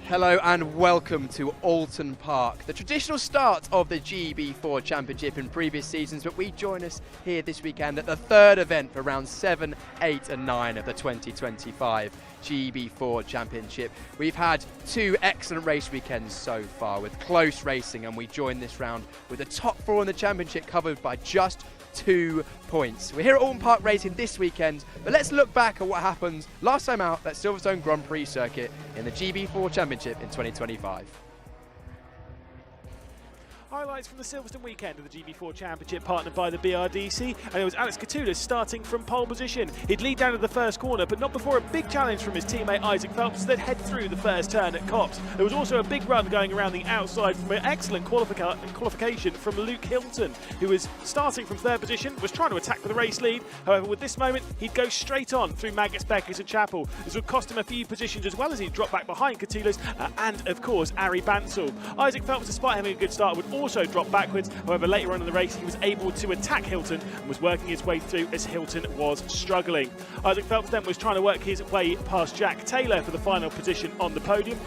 Hello and welcome to Oulton Park, the traditional start of the GB4 Championship in previous seasons, but we join us here this weekend at the third event for rounds 7, 8 and 9 of the 2025 GB4 Championship. We've had two excellent race weekends so far with close racing, and we join this round with the top four in the championship covered by just 2 points. We're here at Oulton Park racing this weekend, but let's look back at what happened last time out at Silverstone Grand Prix circuit in the GB4 Championship in 2025. Highlights from the Silverstone weekend of the GB4 Championship, partnered by the BRDC, and it was Alex Catoulas starting from pole position. He'd lead down to the first corner, but not before a big challenge from his teammate Isaac Phelps that head through the first turn at Copse. There was also a big run going around the outside from an excellent qualification from Luke Hilton, who was starting from third position, was trying to attack for the race lead. However, with this moment, he'd go straight on through Maggotts, Beckers and Chappell. This would cost him a few positions, as well as he'd drop back behind Catoulas and, of course, Ari Bansal. Isaac Phelps, despite having a good start, would also drop backwards. However, later on in the race, he was able to attack Hilton and was working his way through as Hilton was struggling. Isaac Phelps then was trying to work his way past Jack Taylor for the final position on the podium.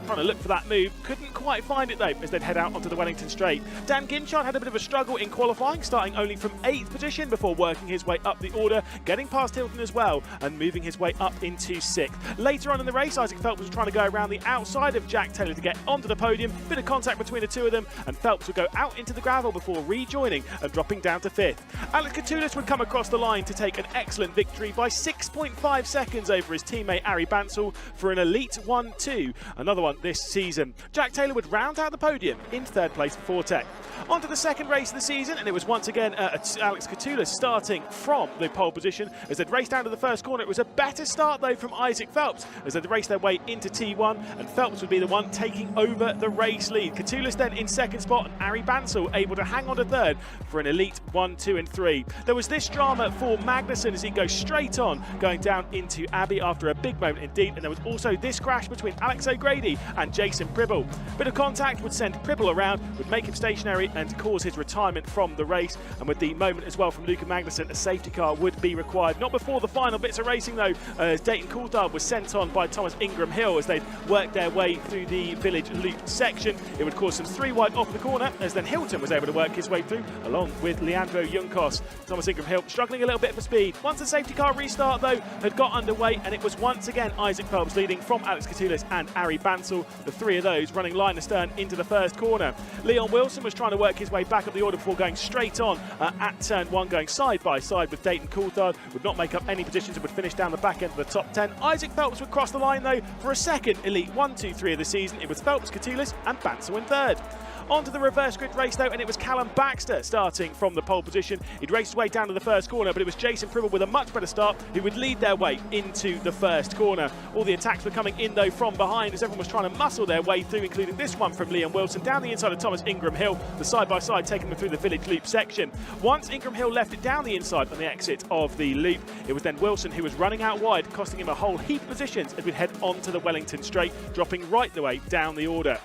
Trying to look for that move, couldn't quite find it though as they'd head out onto the Wellington Straight. Dan Ginchard had a bit of a struggle in qualifying, starting only from 8th position before working his way up the order, getting past Hilton as well and moving his way up into 6th. Later on in the race, Isaac Phelps was trying to go around the outside of Jack Taylor to get onto the podium. Bit of contact between the two of them, and Phelps would go out into the gravel before rejoining and dropping down to 5th. Alex Catoulas would come across the line to take an excellent victory by 6.5 seconds over his teammate Ari Bansal for an Elite 1-2, another one this season. Jack Taylor would round out the podium in 3rd place for Fortec. On to the second race of the season, and it was once again Alex Catoulas starting from the pole position. As they'd raced down to the first corner, it was a better start though from Isaac Phelps as they'd raced their way into T1, and Phelps would be the one taking over the race lead. Catoulas then in 2nd spot, and Ari Bansal able to hang on to 3rd for an Elite 1, 2 and 3. There was this drama for Magnussen as he goes straight on, going down into Abbey after a big moment indeed, and there was also this crash between Alex O'Grady and Jason Pribble. Bit of contact would send Pribble around, would make him stationary and cause his retirement from the race, and with the moment as well from Luca Magnussen, a safety car would be required. Not before the final bits of racing though, as Dayton Coulthard was sent on by Thomas Ingram Hill as they'd worked their way through the village loop section. It would cause some 3 wide off the corner, as then Hilton was able to work his way through along with Leandro Juncos. Thomas Ingram Hill struggling a little bit for speed. Once the safety car restart though had got underway, and it was once again Isaac Phelps leading from Alex Catoulas and Ari Bansal, the 3 of those running line astern into the first corner. Leon Wilson was trying to work his way back up the order before going straight on at turn 1, going side by side with Dayton Coulthard. Would not make up any positions and would finish down the back end of the top 10. Isaac Phelps would cross the line though for a second Elite 1, 2, 3 of the season. It was Phelps, Catoulas and Bansal in 3rd. On to the reverse grid race though, and it was Callum Baxter starting from the pole position. He'd raced his way down to the first corner, but it was Jason Pribble with a much better start who would lead their way into the first corner. All the attacks were coming in though from behind as everyone was trying to muscle their way through, including this one from Leon Wilson down the inside of Thomas Ingram Hill, the side-by-side taking them through the village loop section. Once Ingram Hill left it down the inside on the exit of the loop, it was then Wilson who was running out wide, costing him a whole heap of positions as we'd head on to the Wellington Straight, dropping right the way down the order.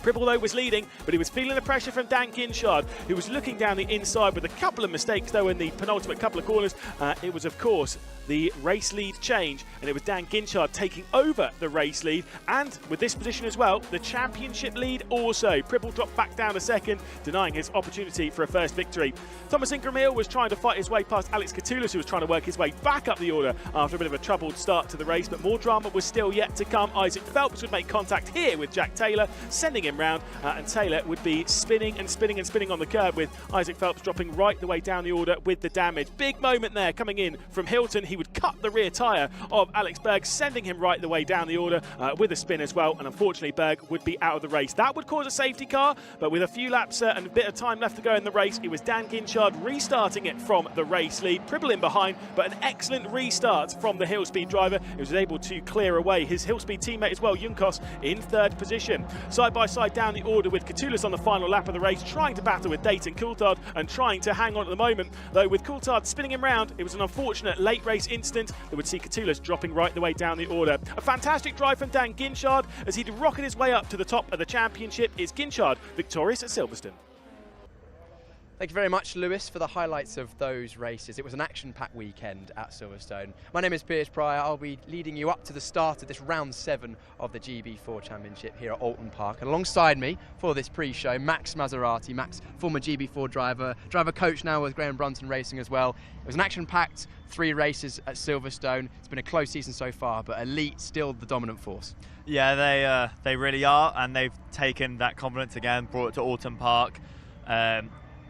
Pribble though was leading, but he was feeling the pressure from Dan Ginchard, who was looking down the inside with a couple of mistakes though in the penultimate couple of corners. It was of course the race lead change, and it was Dan Ginchard taking over the race lead, and with this position as well, the championship lead also. Pribble dropped back down to 2nd, denying his opportunity for a first victory. Thomas Ingram Hill was trying to fight his way past Alex Catoulas, who was trying to work his way back up the order after a bit of a troubled start to the race, but more drama was still yet to come. Isaac Phelps would make contact here with Jack Taylor, sending him round, and Taylor would be spinning and spinning and spinning on the curb, with Isaac Phelps dropping right the way down the order with the damage. Big moment there coming in from Hilton. He would cut the rear tyre of Alex Berg, sending him right the way down the order with a spin as well, and unfortunately Berg would be out of the race. That would cause a safety car, but with a few laps and a bit of time left to go in the race, it was Dan Ginchard restarting it from the race lead. Pribble in behind, but an excellent restart from the Hill Speed driver, who was able to clear away his Hill Speed teammate as well, Juncos, in 3rd position. Side by side down the order with Catoulas on the final lap of the race, trying to battle with Dayton Coulthard and trying to hang on at the moment, though with Coulthard spinning him round, it was an unfortunate late race incident that would see Catoulas dropping right the way down the order. A fantastic drive from Dan Ginchard as he'd rocketed his way up to the top of the championship. Is Ginchard victorious at Silverstone? Thank you very much, Lewis, for the highlights of those races. It was an action-packed weekend at Silverstone. My name is Piers Prior. I'll be leading you up to the start of this round 7 of the GB4 Championship here at Oulton Park. And alongside me for this pre-show, Max Maserati. Max, former GB4 driver coach now with Graham Brunton Racing as well. It was an action-packed 3 races at Silverstone. It's been a close season so far, but Elite still the dominant force. Yeah, they really are, and they've taken that confidence again, brought it to Oulton Park.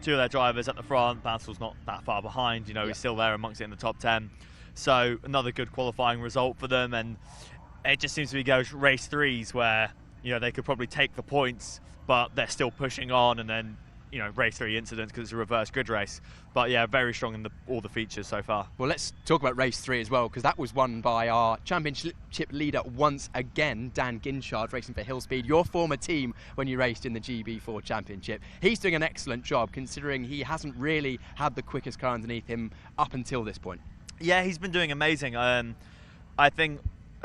2 of their drivers at the front. Batsel's not that far behind, he's still there amongst it in the top 10. So another good qualifying result for them, and it just seems to be those race 3s where they could probably take the points, but they're still pushing on, and then race 3 incidents because it's a reverse grid race. But yeah, very strong in all the features so far. Well, let's talk about race 3 as well, because that was won by our championship leader once again, Dan Ginchard, racing for Hillspeed, your former team when you raced in the GB4 Championship. He's doing an excellent job considering he hasn't really had the quickest car underneath him up until this point. Yeah, he's been doing amazing. I think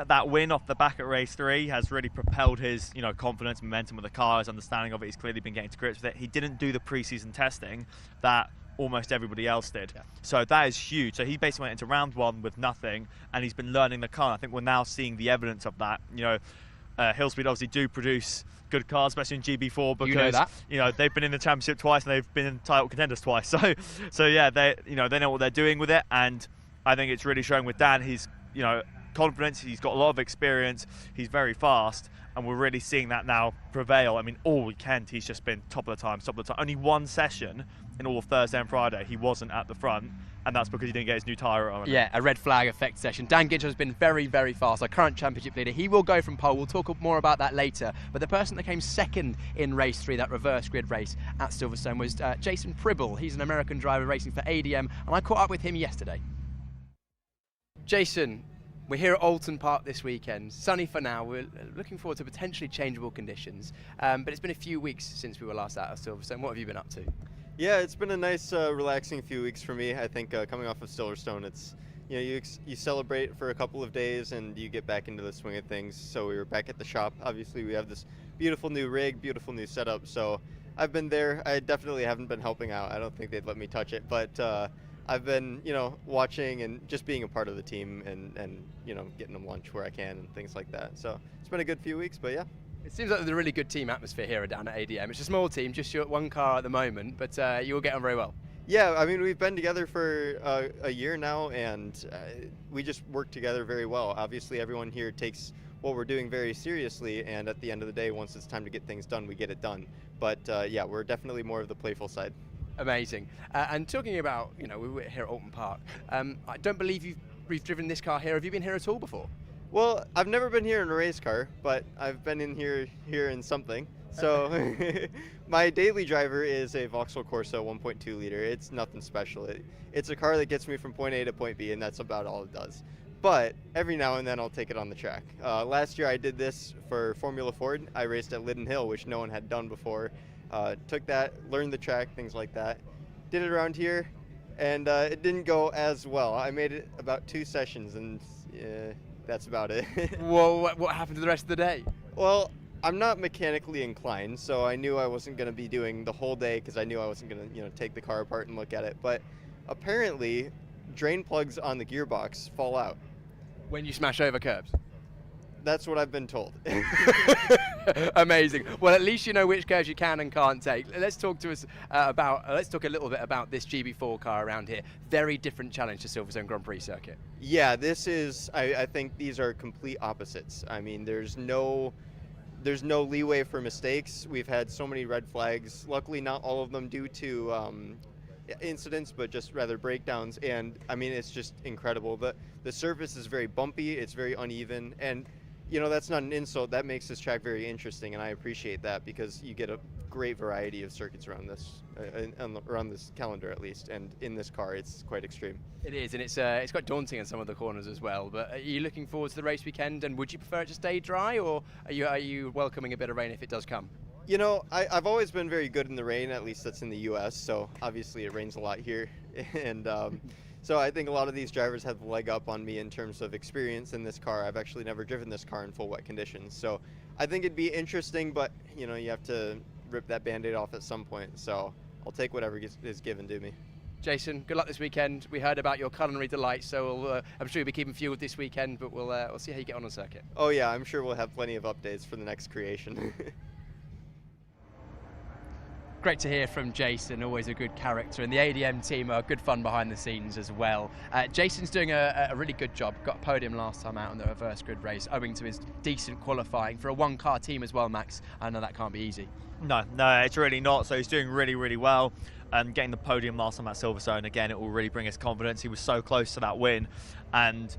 that win off the back at race 3 has really propelled his confidence, momentum with the car, his understanding of it. He's clearly been getting to grips with it. He didn't do the pre-season testing that almost everybody else did. Yeah. So that is huge. So he basically went into round 1 with nothing, and he's been learning the car. I think we're now seeing the evidence of that. Hillspeed obviously do produce good cars, especially in GB4, because they've been in the championship twice and they've been in title contenders twice. So yeah, they know what they're doing with it, and I think it's really showing with Dan. He's confidence, he's got a lot of experience, he's very fast, and we're really seeing that now prevail. I mean, all weekend he's just been top of the time. Only one session in all of Thursday and Friday he wasn't at the front, and that's because he didn't get his new tyre on. Yeah, a red flag effect session. Dan Ginchard has been very, very fast, our current championship leader. He will go from pole. We'll talk more about that later. But the person that came second in race 3, that reverse grid race at Silverstone, was Jason Pribble. He's an American driver racing for ADM, and I caught up with him yesterday. Jason, we're here at Oulton Park this weekend. Sunny for now. We're looking forward to potentially changeable conditions. But it's been a few weeks since we were last out of Silverstone. What have you been up to? Yeah, it's been a nice, relaxing few weeks for me. I think coming off of Silverstone, it's you celebrate for a couple of days and you get back into the swing of things. So we were back at the shop. Obviously, we have this beautiful new rig, beautiful new setup. So I've been there. I definitely haven't been helping out. I don't think they'd let me touch it, but I've been, watching and just being a part of the team and getting them lunch where I can and things like that. So it's been a good few weeks, but yeah. It seems like there's a really good team atmosphere here down at ADM. It's a small team, just your one car at the moment, but you will get on very well. Yeah, I mean, we've been together for a year now, and we just work together very well. Obviously, everyone here takes what we're doing very seriously, and at the end of the day, once it's time to get things done, we get it done. But yeah, we're definitely more of the playful side. Amazing. And talking about, we were here at Oulton Park. I don't believe you've driven this car here. Have you been here at all before? Well, I've never been here in a race car, but I've been in here in something. So my daily driver is a Vauxhall Corsa 1.2 liter. It's nothing special. It's a car that gets me from point A to point B, and that's about all it does. But every now and then I'll take it on the track. Last year I did this for Formula Ford. I raced at Liddon Hill, which no one had done before. Took that, learned the track, things like that. Did it around here, and it didn't go as well. I made it about 2 sessions, and that's about it. Well, what happened to the rest of the day? Well, I'm not mechanically inclined, so I knew I wasn't going to be doing the whole day because I knew I wasn't going to, take the car apart and look at it. But apparently, drain plugs on the gearbox fall out. When you smash over curbs? That's what I've been told. Amazing. Well, at least you know which curves you can and can't take. Let's talk a little bit about this GB4 car around here. Very different challenge to Silverstone Grand Prix circuit. Yeah, this is. I think these are complete opposites. I mean, there's no leeway for mistakes. We've had so many red flags. Luckily, not all of them due to incidents, but just rather breakdowns. And I mean, it's just incredible. The surface is very bumpy. It's very uneven, and that's not an insult. That makes this track very interesting, and I appreciate that because you get a great variety of circuits around this calendar at least, and in this car it's quite extreme. It is, and it's quite daunting in some of the corners as well. But are you looking forward to the race weekend, and would you prefer it to stay dry, or are you welcoming a bit of rain if it does come? I've always been very good in the rain, at least that's in the US, so obviously it rains a lot here, and so I think a lot of these drivers have the leg up on me in terms of experience in this car. I've actually never driven this car in full wet conditions, so I think it'd be interesting, but you have to rip that Band-Aid off at some point. So I'll take whatever is given to me. Jason, good luck this weekend. We heard about your culinary delights, so I'm sure you'll be keeping fueled this weekend, but we'll see how you get on circuit. Oh yeah, I'm sure we'll have plenty of updates for the next creation. Great to hear from Jason, always a good character, and the ADM team are good fun behind the scenes as well. Jason's doing a really good job, got a podium last time out in the reverse grid race, owing to his decent qualifying. For a one-car team as well, Max, I know that can't be easy. No, it's really not. So he's doing really, really well. Getting the podium last time at Silverstone, again, it will really bring his confidence. He was so close to that win. And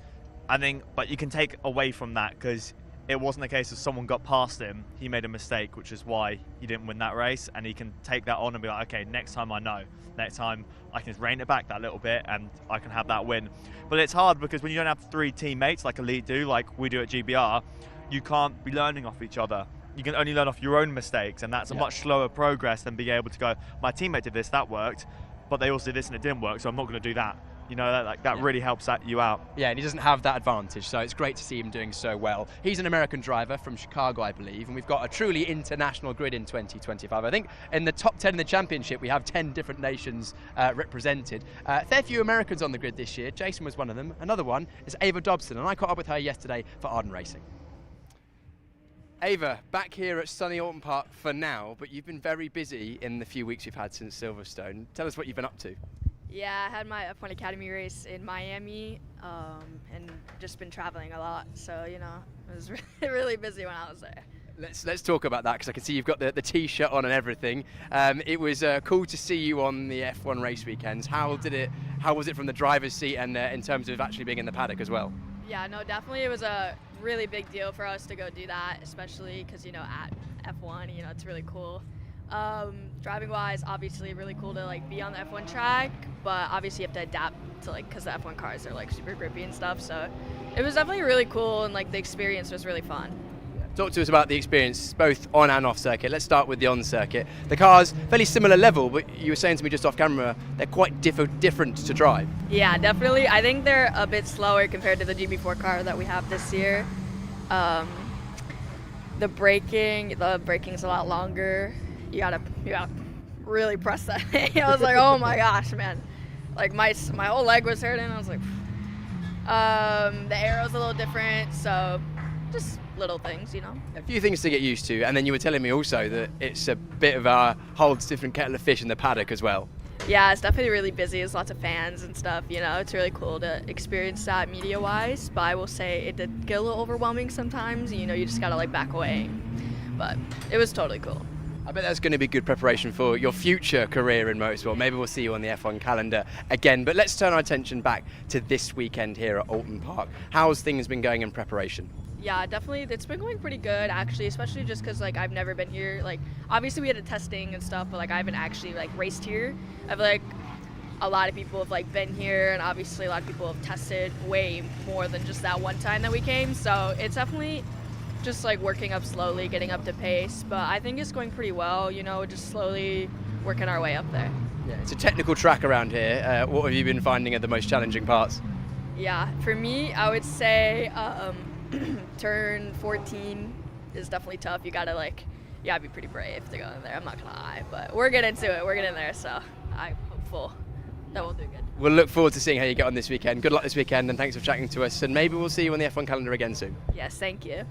I think, but you can take away from that because it wasn't a case of someone got past him, he made a mistake, which is why he didn't win that race. And he can take that on and be like, okay, next time I know. Next time I can rein it back that little bit and I can have that win. But it's hard because when you don't have 3 teammates like Elite do, like we do at GBR, you can't be learning off each other. You can only learn off your own mistakes, and that's a much slower progress than being able to go, my teammate did this, that worked, but they also did this and it didn't work, so I'm not going to do that. You know, that really helps you out. Yeah, and he doesn't have that advantage, so it's great to see him doing so well. He's an American driver from Chicago, I believe, and we've got a truly international grid in 2025. I think in the top 10 in the championship, we have 10 different nations represented. Fair few Americans on the grid this year. Jason was one of them. Another one is Ava Dobson, and I caught up with her yesterday for Arden Racing. Ava, back here at sunny Oulton Park for now, but you've been very busy in the few weeks you've had since Silverstone. Tell us what you've been up to. Yeah, I had my F1 Academy race in Miami, and just been traveling a lot. So, you know, it was really busy when I was there. Let's talk about that because I can see you've got the T-shirt on and everything. It was cool to see you on the F1 race weekends. How was it from the driver's seat and in terms of actually being in the paddock as well? Yeah, no, definitely it was a really big deal for us to go do that, especially because, you know, at F1, you know, it's really cool. Driving wise, obviously really cool to like be on the F1 track, but obviously you have to adapt to like, because the F1 cars are like super grippy and stuff, so it was definitely really cool, and like the experience was really fun. Talk to us about the experience both on and off circuit. Let's start with the on circuit. The cars, fairly similar level, but you were saying to me just off camera, they're quite different to drive. Yeah, definitely. I think they're a bit slower compared to the GB4 car that we have this year. The braking's a lot longer. You gotta really press that. I was like, oh my gosh, man. Like my whole leg was hurting. I was like, the aero's a little different, so just little things, you know. A few things to get used to, and then you were telling me also that it's a bit of a whole different kettle of fish in the paddock as well. Yeah, it's definitely really busy. There's lots of fans and stuff, you know. It's really cool to experience that media-wise, but I will say it did get a little overwhelming sometimes. You know, you just gotta like back away, but it was totally cool. I bet that's going to be good preparation for your future career in motorsport. Maybe we'll see you on the F1 calendar again. But let's turn our attention back to this weekend here at Oulton Park. How's things been going in preparation? Yeah, definitely. It's been going pretty good, actually, especially just because like I've never been here. Like, obviously we had a testing and stuff, but like I haven't actually like raced here. I feel like a lot of people have like been here, and obviously a lot of people have tested way more than just that one time that we came. So it's definitely just like working up slowly, getting up to pace, but I think it's going pretty well, you know, just slowly working our way up there. Yeah, it's a technical track around here. What have you been finding are the most challenging parts? Yeah, for me, I would say turn 14 is definitely tough. You gotta be pretty brave to go in there, I'm not gonna lie, but we're getting into it, we're getting there, so I'm hopeful that we'll do good. We'll look forward to seeing how you get on this weekend. Good luck this weekend, and thanks for chatting to us, and maybe we'll see you on the F1 calendar again soon. Yes, thank you.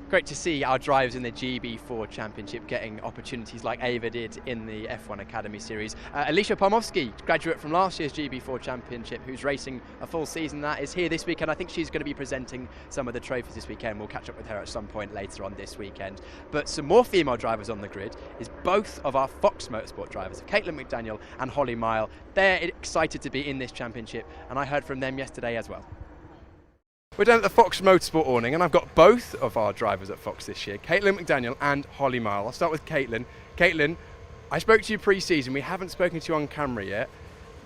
Great to see our drivers in the GB4 Championship getting opportunities like Ava did in the F1 Academy Series. Alicia Pomowski, graduate from last year's GB4 Championship, who's racing a full season, that is here this weekend. I think she's going to be presenting some of the trophies this weekend. We'll catch up with her at some point later on this weekend. But some more female drivers on the grid is both of our Fox Motorsport drivers, Caitlin McDaniel and Holly Mile. They're excited to be in this championship, and I heard from them yesterday as well. We're down at the Fox Motorsport awning, and I've got both of our drivers at Fox this year, Caitlin McDaniel and Holly Mile. I'll start with Caitlin. Caitlin, I spoke to you pre-season. We haven't spoken to you on camera yet.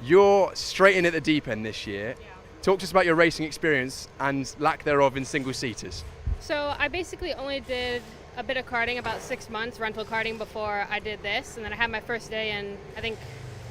You're straight in at the deep end this year. Yeah. Talk to us about your racing experience and lack thereof in single-seaters. So I basically only did a bit of karting, about 6 months, rental karting, before I did this. And then I had my first day in, I think,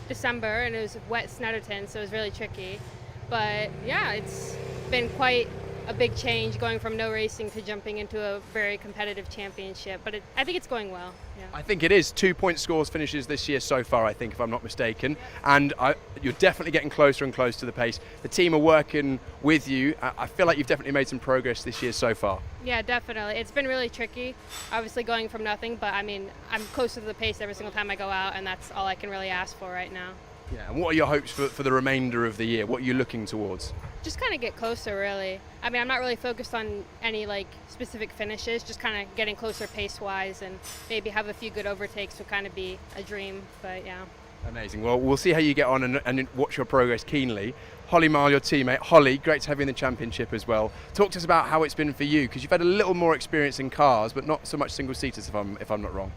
December, and it was wet Snetterton, so it was really tricky. But yeah, it's been quite a big change going from no racing to jumping into a very competitive championship, but I think it's going well. Yeah. I think it is 2-point scores finishes this year so far, I think, if I'm not mistaken. And you're definitely getting closer and closer to the pace. The team are working with you. I feel like you've definitely made some progress this year so far. Yeah, definitely. It's been really tricky, obviously going from nothing, but I mean, I'm closer to the pace every single time I go out, and that's all I can really ask for right now. Yeah, and what are your hopes for the remainder of the year? What are you looking towards? Just kind of get closer, really. I mean, I'm not really focused on any specific finishes, just kind of getting closer pace-wise, and maybe have a few good overtakes would kind of be a dream, but yeah. Amazing. Well, we'll see how you get on and watch your progress keenly. Holly Marl, your teammate. Holly, great to have you in the championship as well. Talk to us about how it's been for you, because you've had a little more experience in cars, but not so much single-seaters, if I'm not wrong.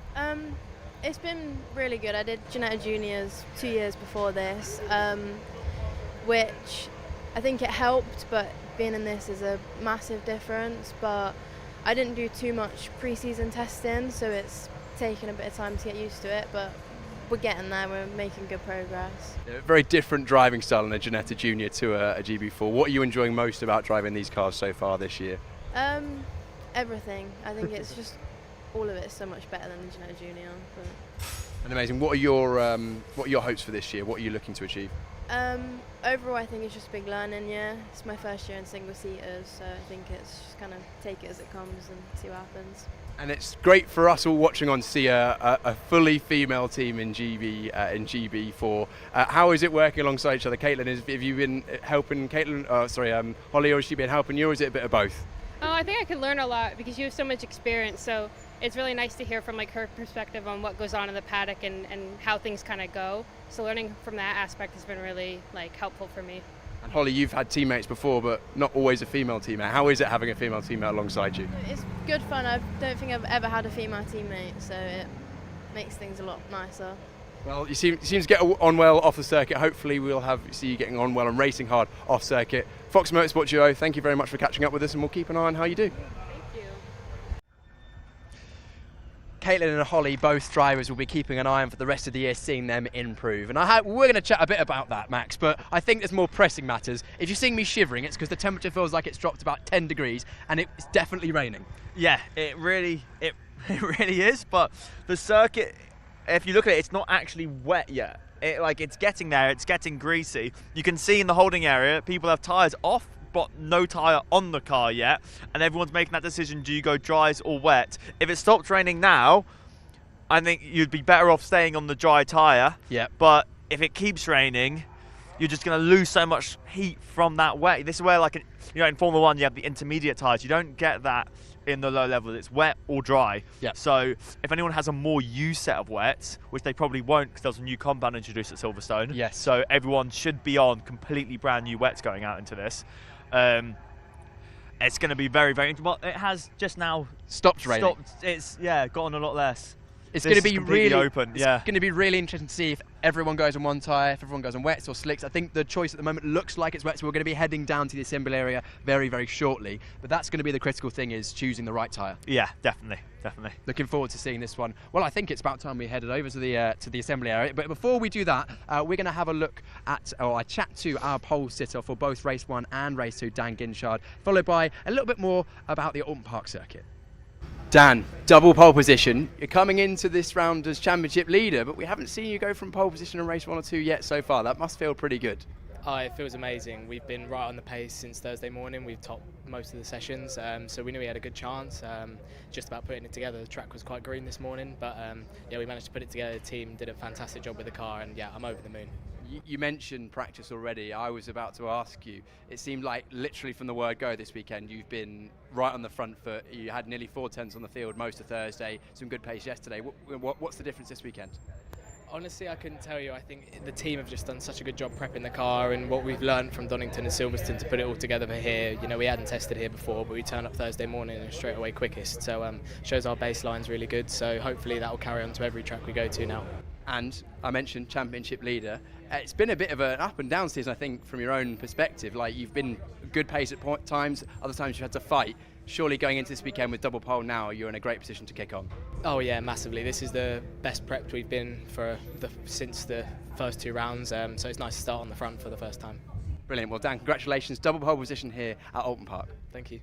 It's been really good. I did Ginetta Juniors 2 years before this, which I think it helped, but being in this is a massive difference. But I didn't do too much pre-season testing, so it's taken a bit of time to get used to it, but we're getting there. We're making good progress. Yeah, very different driving style in a Ginetta Junior to a GB4. What are you enjoying most about driving these cars so far this year? Everything. I think it's just all of it is so much better than the Ginetta Junior. But And amazing. What are your hopes for this year? What are you looking to achieve? overall, I think it's just a big learning year. It's my first year in single seaters, so I think it's just kind of take it as it comes and see what happens. And it's great for us all watching on to see a fully female team in GB4. How is it working alongside each other? Caitlin, have you been helping Holly, or has she been helping you, or is it a bit of both? Oh, I think I could learn a lot because you have so much experience. So it's really nice to hear from her perspective on what goes on in the paddock and how things kind of go. So learning from that aspect has been really helpful for me. And Holly, you've had teammates before, but not always a female teammate. How is it having a female teammate alongside you? It's good fun. I don't think I've ever had a female teammate, so it makes things a lot nicer. Well, you seem to get on well off the circuit. Hopefully we'll see you getting on well and racing hard off circuit. Fox Motorsport Duo, thank you very much for catching up with us, and we'll keep an eye on how you do. Caitlin and Holly, both drivers, will be keeping an eye on for the rest of the year, seeing them improve. And we're going to chat a bit about that, Max, but I think there's more pressing matters. If you're seeing me shivering, it's because the temperature feels like it's dropped about 10 degrees and it's definitely raining. Yeah, it really is, but the circuit, if you look at it, it's not actually wet yet. It's getting there, it's getting greasy. You can see in the holding area, people have tyres off, but no tyre on the car yet, and everyone's making that decision, do you go dries or wet? If it stopped raining now, I think you'd be better off staying on the dry tyre. Yeah. But if it keeps raining, you're just going to lose so much heat from that wet. This is where, in Formula 1, you have the intermediate tyres. You don't get that in the low level. It's wet or dry. Yeah. So if anyone has a more used set of wets, which they probably won't because there was a new compound introduced at Silverstone. Yes. So everyone should be on completely brand new wets going out into this. It's going to be very, very interesting. Well, it has just now stopped raining. It's gotten a lot less. It's going to be really open. It's going to be really interesting to see if everyone goes on one tyre, if everyone goes on wets or slicks. I think the choice at the moment looks like it's wet, so we're going to be heading down to the assembly area very, very shortly. But that's going to be the critical thing, is choosing the right tyre. Yeah, definitely. Looking forward to seeing this one. Well, I think it's about time we headed over to the assembly area. But before we do that, we're going to have a look at, or a chat to our pole sitter for both race 1 and race 2, Dan Ginchard, followed by a little bit more about the Oulton Park circuit. Dan, double pole position. You're coming into this round as championship leader, but we haven't seen you go from pole position in race 1 or 2 yet so far. That must feel pretty good. Oh, it feels amazing. We've been right on the pace since Thursday morning. We've topped most of the sessions, so we knew we had a good chance. Just about putting it together. The track was quite green this morning, but we managed to put it together. The team did a fantastic job with the car, and I'm over the moon. You mentioned practice already. I was about to ask you. It seemed like literally from the word go this weekend, you've been right on the front foot. You had nearly 4 tenths on the field most of Thursday, some good pace yesterday. What's the difference this weekend? Honestly, I couldn't tell you. I think the team have just done such a good job prepping the car, and what we've learned from Donington and Silverstone to put it all together for here. We hadn't tested here before, but we turned up Thursday morning and straight away quickest. So shows our baseline's really good. So hopefully that will carry on to every track we go to now. And I mentioned championship leader. It's been a bit of an up and down season, I think, from your own perspective. You've been good pace at times, other times you've had to fight. Surely going into this weekend with double pole now, you're in a great position to kick on. Oh yeah, massively. This is the best prepped we've been since the first 2 rounds, so it's nice to start on the front for the first time. Brilliant. Well, Dan, congratulations. Double pole position here at Oulton Park. Thank you.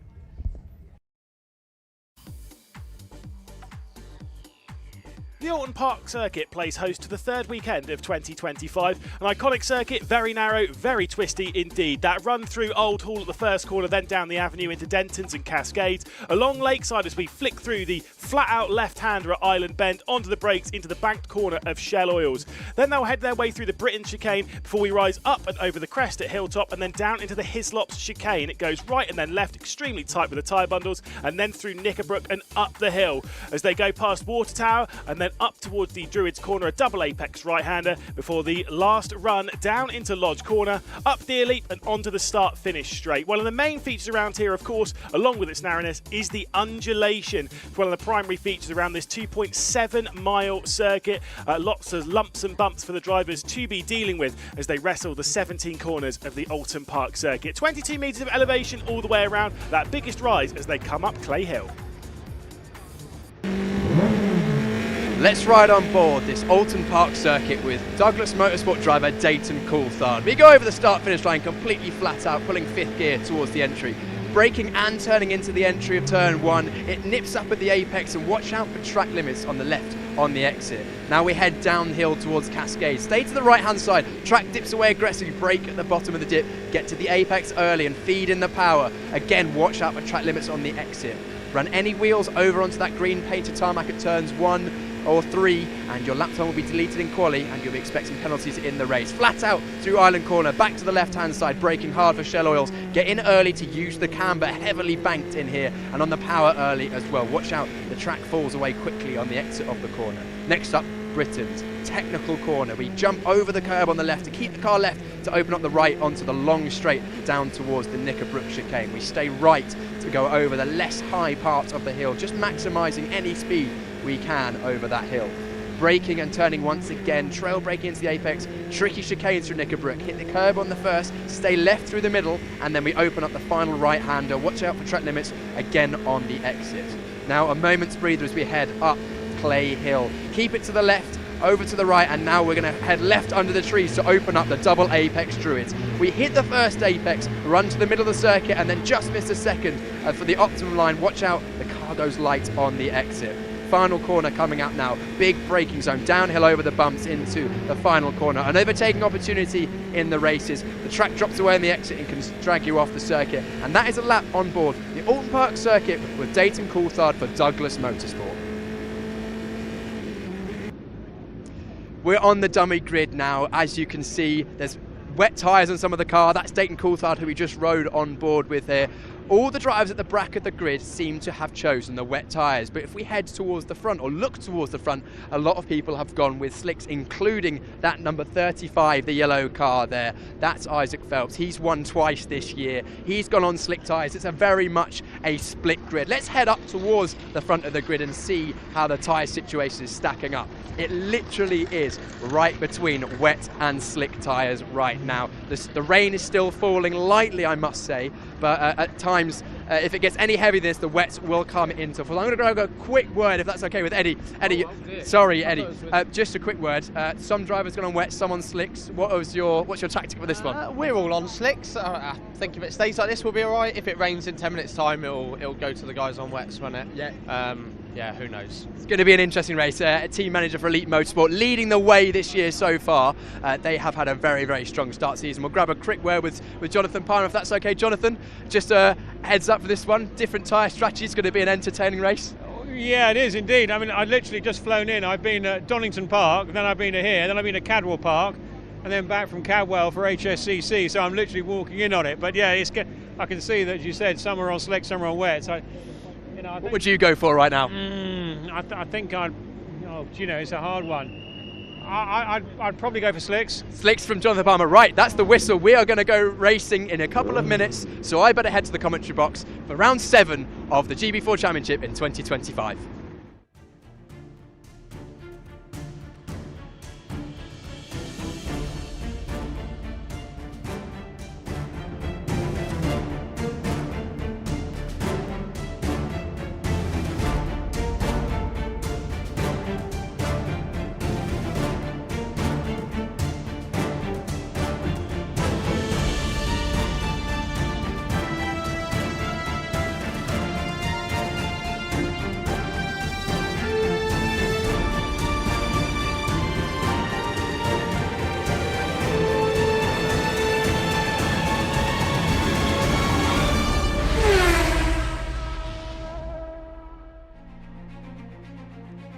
The Oulton Park circuit plays host to the third weekend of 2025. An iconic circuit, very narrow, very twisty indeed. That run through Old Hall at the first corner, then down the avenue into Dentons and Cascades, along Lakeside as we flick through the flat-out left-hander at Island Bend, onto the brakes into the banked corner of Shell Oils. Then they'll head their way through the Britain chicane before we rise up and over the crest at Hilltop and then down into the Hislops chicane. It goes right and then left, extremely tight with the tyre bundles, and then through Knickerbrook and up the hill as they go past Water Tower and then up towards the Druids corner, a double apex right-hander before the last run down into Lodge corner, up Deer Leap and onto the start-finish straight. One of the main features around here, of course, along with its narrowness, is the undulation. It's one of the primary features around this 2.7-mile circuit. Lots of lumps and bumps for the drivers to be dealing with as they wrestle the 17 corners of the Oulton Park circuit. 22 metres of elevation all the way around, that biggest rise as they come up Clay Hill. Let's ride on board this Oulton Park circuit with Douglas Motorsport driver Dayton Coulthard. We go over the start-finish line completely flat out, pulling 5th gear towards the entry. Braking and turning into the entry of turn 1, it nips up at the apex and watch out for track limits on the left on the exit. Now we head downhill towards Cascade. Stay to the right-hand side, track dips away aggressively, brake at the bottom of the dip, get to the apex early and feed in the power. Again, watch out for track limits on the exit. Run any wheels over onto that green painted tarmac at turns 1 or 3 and your lap time will be deleted in quali and you'll be expecting penalties in the race. Flat out through Island Corner, back to the left hand side, braking hard for Shell Oils. Get in early to use the camber, heavily banked in here and on the power early as well. Watch out, the track falls away quickly on the exit of the corner. Next up, Britain's technical corner. We jump over the curb on the left to keep the car left to open up the right onto the long straight down towards the Knickerbrook chicane. We stay right to go over the less high parts of the hill, just maximising any speed we can over that hill. Braking and turning once again, trail braking into the apex, tricky chicanes through Knickerbrook, hit the curb on the first, stay left through the middle, and then we open up the final right-hander. Watch out for track limits again on the exit. Now a moment's breather as we head up Clay Hill. Keep it to the left, over to the right, and now we're going to head left under the trees to open up the double apex Druids. We hit the first apex, run to the middle of the circuit, and then just miss a second for the optimum line. Watch out, the car goes light on the exit. Final corner coming up now, big braking zone, downhill over the bumps into the final corner. An overtaking opportunity in the races. The track drops away on the exit and can drag you off the circuit. And that is a lap on board the Oulton Park circuit with Dayton Coulthard for Douglas Motorsport. We're on the dummy grid now. As you can see, there's wet tyres on some of the car. That's Dayton Coulthard, who we just rode on board with here. All the drivers at the back of the grid seem to have chosen the wet tyres, but if we head towards the front or look towards the front, a lot of people have gone with slicks, including that number 35, the yellow car there. That's Isaac Phelps. He's won twice this year. He's gone on slick tyres. It's a very much a split grid. Let's head up towards the front of the grid and see how the tyre situation is stacking up. It literally is right between wet and slick tyres right now. The rain is still falling lightly, I must say, but at times, if it gets any heavier than this, the wets will come into full. I'm going to grab a quick word, if that's okay with Eddie. Eddie, sorry, Eddie. Just a quick word. Some drivers gone on wet, some on slicks. What's your tactic for this one? We're all on slicks. I think if it stays like this, we'll be all right. If it rains in 10 minutes' time, it'll go to the guys on wets, won't it? Yeah. Yeah, who knows? It's going to be an interesting race. A team manager for Elite Motorsport leading the way this year so far. They have had a very, very strong start season. We'll grab a quick word with Jonathan Palmer, if that's okay. Jonathan, just a heads up for this one. Different tyre strategy. It's going to be an entertaining race. Yeah, it is indeed. I mean, I've literally just flown in. I've been at Donington Park, then I've been to here, then I've been to Cadwell Park, and then back from Cadwell for HSCC. So I'm literally walking in on it. But yeah, I can see that you said some are on slick, some are on wet. So, what would you go for right now? I think it's a hard one. I'd probably go for slicks. Slicks from Jonathan Palmer. Right, that's the whistle. We are going to go racing in a couple of minutes, so I better head to the commentary box for round 7 of the GB4 Championship in 2025.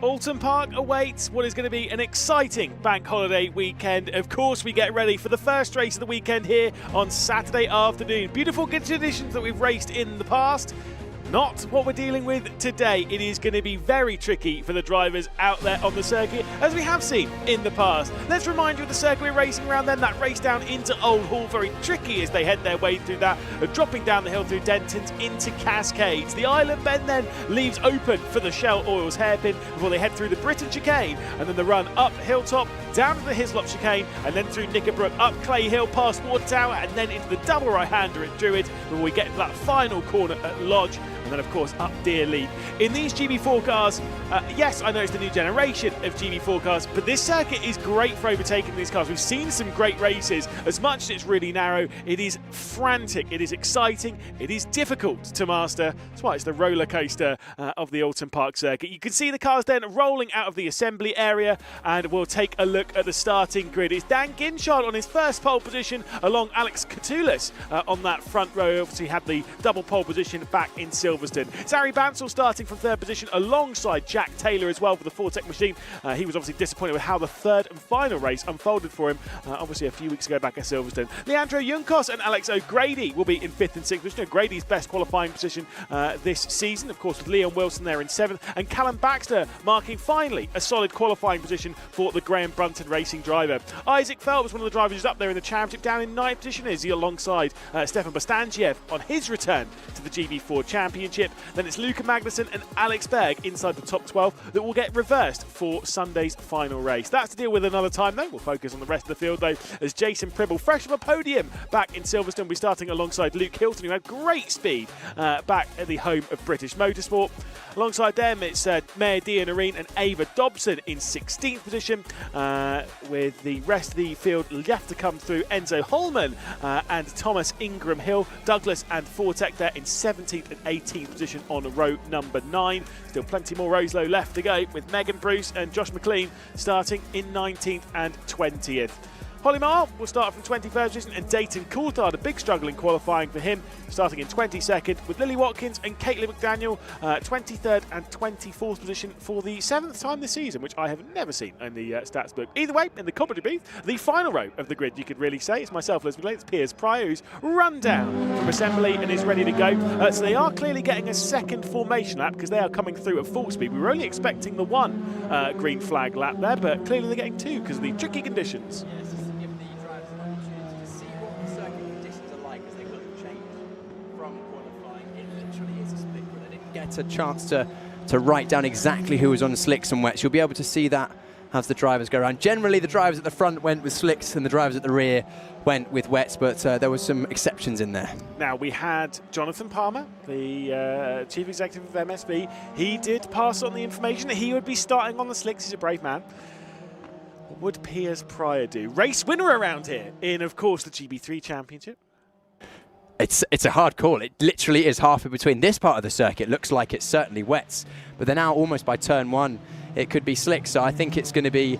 Oulton Park awaits what is going to be an exciting bank holiday weekend. Of course, we get ready for the first race of the weekend here on Saturday afternoon. Beautiful conditions that we've raced in the past. Not what we're dealing with today. It is going to be very tricky for the drivers out there on the circuit, as we have seen in the past. Let's remind you of the circuit we're racing around then. That race down into Old Hall, very tricky as they head their way through that, dropping down the hill through Dentons into Cascades. The island bend then leaves open for the Shell Oils hairpin before they head through the Britain chicane, and then the run up Hilltop, down to the Hislop chicane, and then through Knickerbrook, up Clay Hill, past Water Tower, and then into the double right-hander at Druid before we get into that final corner at Lodge. And then, of course, up Deer Leap. In these GB4 cars, yes, I know it's the new generation of GB4 cars, but this circuit is great for overtaking these cars. We've seen some great races. As much as it's really narrow, it is frantic, it is exciting, it is difficult to master. That's why it's the roller coaster of the Oulton Park circuit. You can see the cars then rolling out of the assembly area, and we'll take a look at the starting grid. It's Dan Ginchard on his first pole position along Alex Catoulis on that front row. Obviously had the double pole position back in Silverstone. Zari Bansal starting from third position alongside Jack Taylor as well for the Fortec machine. He was obviously disappointed with how the third and final race unfolded for him, obviously a few weeks ago back at Silverstone. Leandro Junkos and Alex O'Grady will be in 5th and 6th position. O'Grady's best qualifying position this season, of course, with Leon Wilson there in 7th, and Callum Baxter marking finally a solid qualifying position for the Graham Brunton racing driver. Isaac Phelps, one of the drivers who's up there in the championship, down in 9th position, is he alongside Stefan Bastangiev on his return to the GB4 Championship. Then it's Luca Magnussen and Alex Berg inside the top 12 that will get reversed for Sunday's final race. That's to deal with another time though. We'll focus on the rest of the field though, as Jason Pribble, fresh from a podium back in Silverstone, will be starting alongside Luke Hilton, who had great speed back at the home of British Motorsport. Alongside them, it's Maya Dianarine and Ava Dobson in 16th position, with the rest of the field left to come through. Enzo Holman and Thomas Ingram Hill, Douglas and Fortec there in 17th and 18th position on row number 9. Still plenty more rows though left to go, with Megan Bruce and Josh McLean starting in 19th and 20th. Holly Marr will start from 21st position, and Dayton Coulthard, a big struggle in qualifying for him, starting in 22nd, with Lily Watkins and Caitlin McDaniel 23rd and 24th position for the 7th time this season, which I have never seen in the stats book. Either way, in the commentary booth, the final row of the grid, you could really say, it's myself, Lewis McGlade, it's Piers Prior, who's run down from assembly and is ready to go. So they are clearly getting a second formation lap because they are coming through at full speed. We were only expecting the one green flag lap there, but clearly they're getting two because of the tricky conditions. Get a chance to write down exactly who was on slicks and wets. You'll be able to see that as the drivers go around. Generally, the drivers at the front went with slicks and the drivers at the rear went with wets, but there were some exceptions in there. Now, we had Jonathan Palmer, the chief executive of MSV. He did pass on the information that he would be starting on the slicks. He's a brave man. What would Piers Prior do? Race winner around here in, of course, the GB3 Championship. It's a hard call. It literally is halfway between. This part of the circuit looks like it's certainly wets, but they're now almost by turn 1. It could be slicks. So I think it's going to be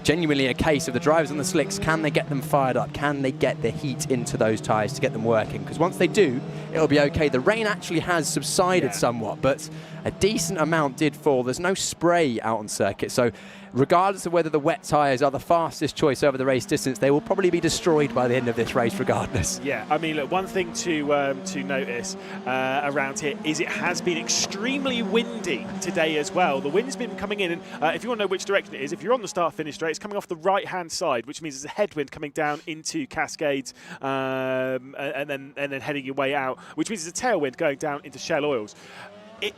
genuinely a case of the drivers on the slicks. Can they get them fired up? Can they get the heat into those tyres to get them working? Because once they do, it'll be okay. The rain actually has subsided somewhat, but a decent amount did fall. There's no spray out on circuit, so regardless of whether the wet tyres are the fastest choice over the race distance, they will probably be destroyed by the end of this race regardless. Yeah, I mean, look, one thing to notice around here is it has been extremely windy today as well. The wind's been coming in, and if you want to know which direction it is, if you're on the start-finish straight, it's coming off the right-hand side, which means there's a headwind coming down into Cascades and then heading your way out, which means there's a tailwind going down into Shell Oils.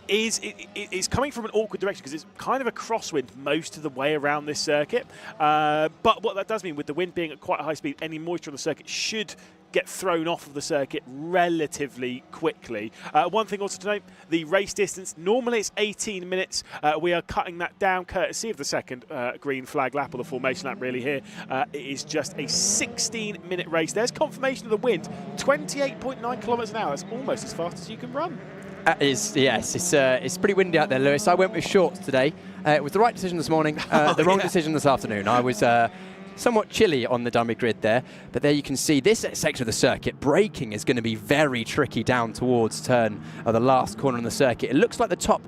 It's coming from an awkward direction because it's kind of a crosswind most of the way around this circuit. But what that does mean, with the wind being at quite a high speed, any moisture on the circuit should get thrown off of the circuit relatively quickly. One thing also to note, the race distance, normally it's 18 minutes. We are cutting that down courtesy of the second green flag lap, or the formation lap really here. It is just a 16-minute race. There's confirmation of the wind, 28.9 kilometres an hour. That's almost as fast as you can run. Yes, it's pretty windy out there, Lewis. I went with shorts today. It was the right decision this morning, the wrong decision this afternoon. I was somewhat chilly on the dummy grid there, but there you can see this section of the circuit, braking is going to be very tricky down towards the last corner on the circuit. It looks like the top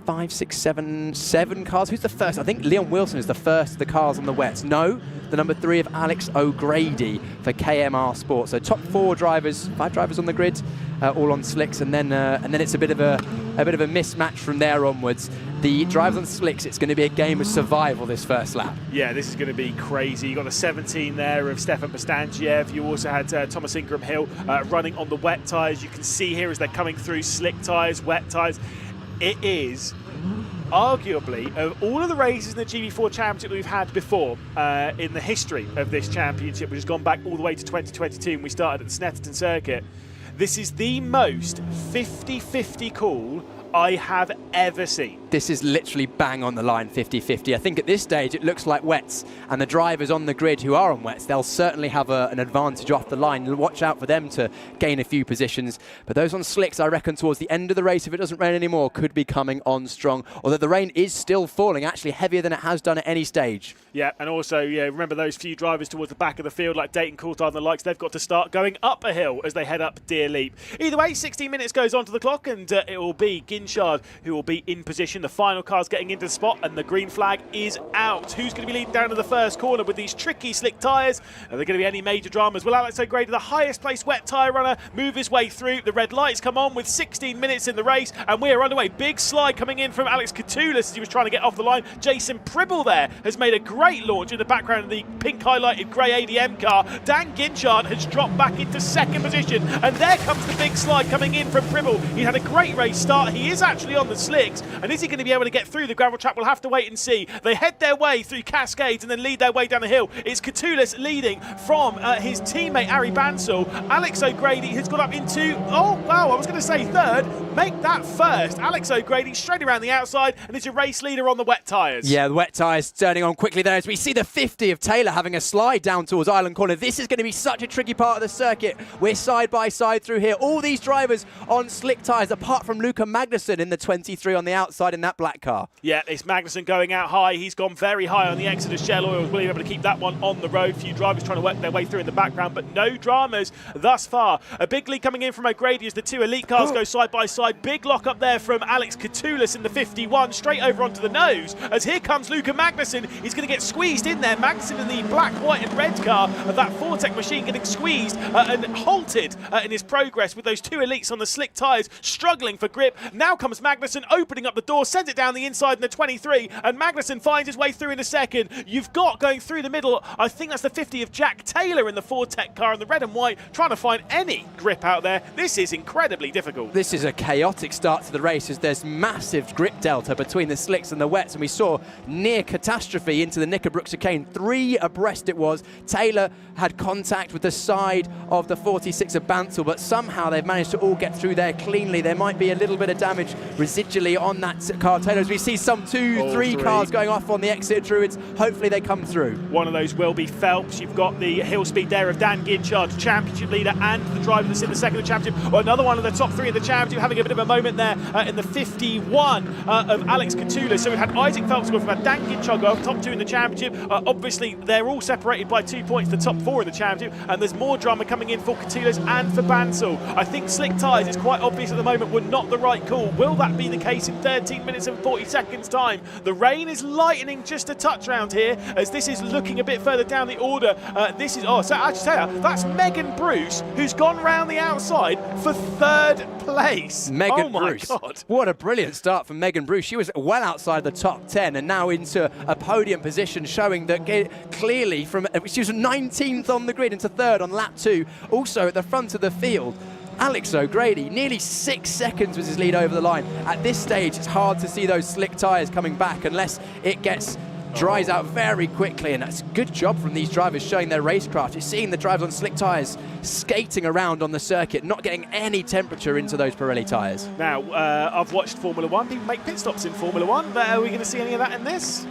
5, 6, 7 cars. Who's the first? I think Leon Wilson is the first of the cars on the wets. No, the number 3 of Alex O'Grady for KMR Sport. So top 4 drivers, 5 drivers on the grid, all on slicks, and then it's a bit of a mismatch from there onwards. The drivers on slicks, it's going to be a game of survival this first lap. Yeah, this is going to be crazy. You got the 17 there of Stefan Bastangiev. You also had Thomas Ingram Hill running on the wet tyres. You can see here as they're coming through slick tyres, wet tyres. It is arguably, of all of the races in the GB4 Championship that we've had before in the history of this championship, which has gone back all the way to 2022 when we started at the Snetterton circuit, this is the most 50-50 call I have ever seen. This is literally bang on the line, 50-50. I think at this stage it looks like wets, and the drivers on the grid who are on wets, they'll certainly have an advantage off the line. Watch out for them to gain a few positions. But those on slicks, I reckon towards the end of the race, if it doesn't rain anymore, could be coming on strong. Although the rain is still falling, actually heavier than it has done at any stage. Yeah, and also, yeah, remember those few drivers towards the back of the field, like Dayton Coulthard and the likes, they've got to start going up a hill as they head up Deer Leap. Either way, 16 minutes goes onto the clock, and it will be Ginchard who will be in position. The final car's getting into the spot, and the green flag is out. Who's going to be leading down to the first corner with these tricky slick tyres? Are there going to be any major dramas? Will Alex O'Grady, the highest placed wet tyre runner, move his way through? The red lights come on with 16 minutes in the race, and we are underway. Big slide coming in from Alex Catoulis as he was trying to get off the line. Jason Pribble there has made a great launch in the background of the pink highlighted grey ADM car. Dan Ginchard has dropped back into second position, and there comes the big slide coming in from Pribble. He had a great race start. He is actually on the slicks, and is he going to be able to get through the gravel trap? We'll have to wait and see. They head their way through Cascades and then lead their way down the hill. It's Catoulis leading from his teammate Ari Bansal. Alex O'Grady has got up into, oh wow, I was going to say third. Make that first. Alex O'Grady straight around the outside and is a race leader on the wet tyres. Yeah, the wet tyres turning on quickly there as we see the 50 of Taylor having a slide down towards Island Corner. This is going to be such a tricky part of the circuit. We're side by side through here. All these drivers on slick tyres, apart from Luca Magnussen in the 23 on the outside in that black car. Yeah, it's Magnussen going out high. He's gone very high on the Exodus Shell Oils, being able to keep that one on the road. Few drivers trying to work their way through in the background, but no dramas thus far. A big lead coming in from O'Grady as the two elite cars go side by side. Big lock up there from Alex Catoulis in the 51, straight over onto the nose, as here comes Luca Magnussen. He's going to get squeezed in there. Magnussen in the black, white and red car of that Fortec machine getting squeezed and halted in his progress with those two elites on the slick tyres struggling for grip. Now comes Magnussen opening up the door, sends it down the inside in the 23, and Magnussen finds his way through in a second. You've got going through the middle, I think that's the 50 of Jack Taylor in the Fortec car in the red and white, trying to find any grip out there. This is incredibly difficult. This is a chaotic start to the race as there's massive grip delta between the slicks and the wets, and we saw near catastrophe into the Knickerbrook chicane. 3 abreast it was. Taylor had contact with the side of the 46 of Bansal, but somehow they've managed to all get through there cleanly. There might be a little bit of damage residually on that car, Taylor, as we see some 2, 3 cars going off on the exit Druids. Hopefully they come through. One of those will be Phelps. You've got the hill speed there of Dan Ginchard, championship leader, and the driver that's in the second of the championship. Or another one of the top 3 in the championship, having a bit of a moment there in the 51 of Alex Catoulis. So we've had Isaac Phelps go, we've had Dan Ginchard go, top 2 in the championship. Obviously, they're all separated by 2 points, the top 4 in the championship, and there's more drama coming in for Catoulis and for Bansal. I think slick tyres, it's quite obvious at the moment, were not the right call. Will that be the case in 13 minutes and 40 seconds time? The rain is lightening just a touch round here as this is looking a bit further down the order. This is, so actually that's Megan Bruce, who's gone round the outside for 3rd place. Megan Bruce. God. What a brilliant start from Megan Bruce. She was well outside the top 10 and now into a podium position, showing that clearly from she was 19th on the grid into 3rd on lap 2. Also at the front of the field, Alex O'Grady, nearly 6 seconds was his lead over the line. At this stage, it's hard to see those slick tyres coming back unless it dries out very quickly, and that's a good job from these drivers showing their racecraft. You're seeing the drivers on slick tyres skating around on the circuit, not getting any temperature into those Pirelli tyres. Now, I've watched Formula 1. People make pit stops in Formula 1, but are we going to see any of that in this?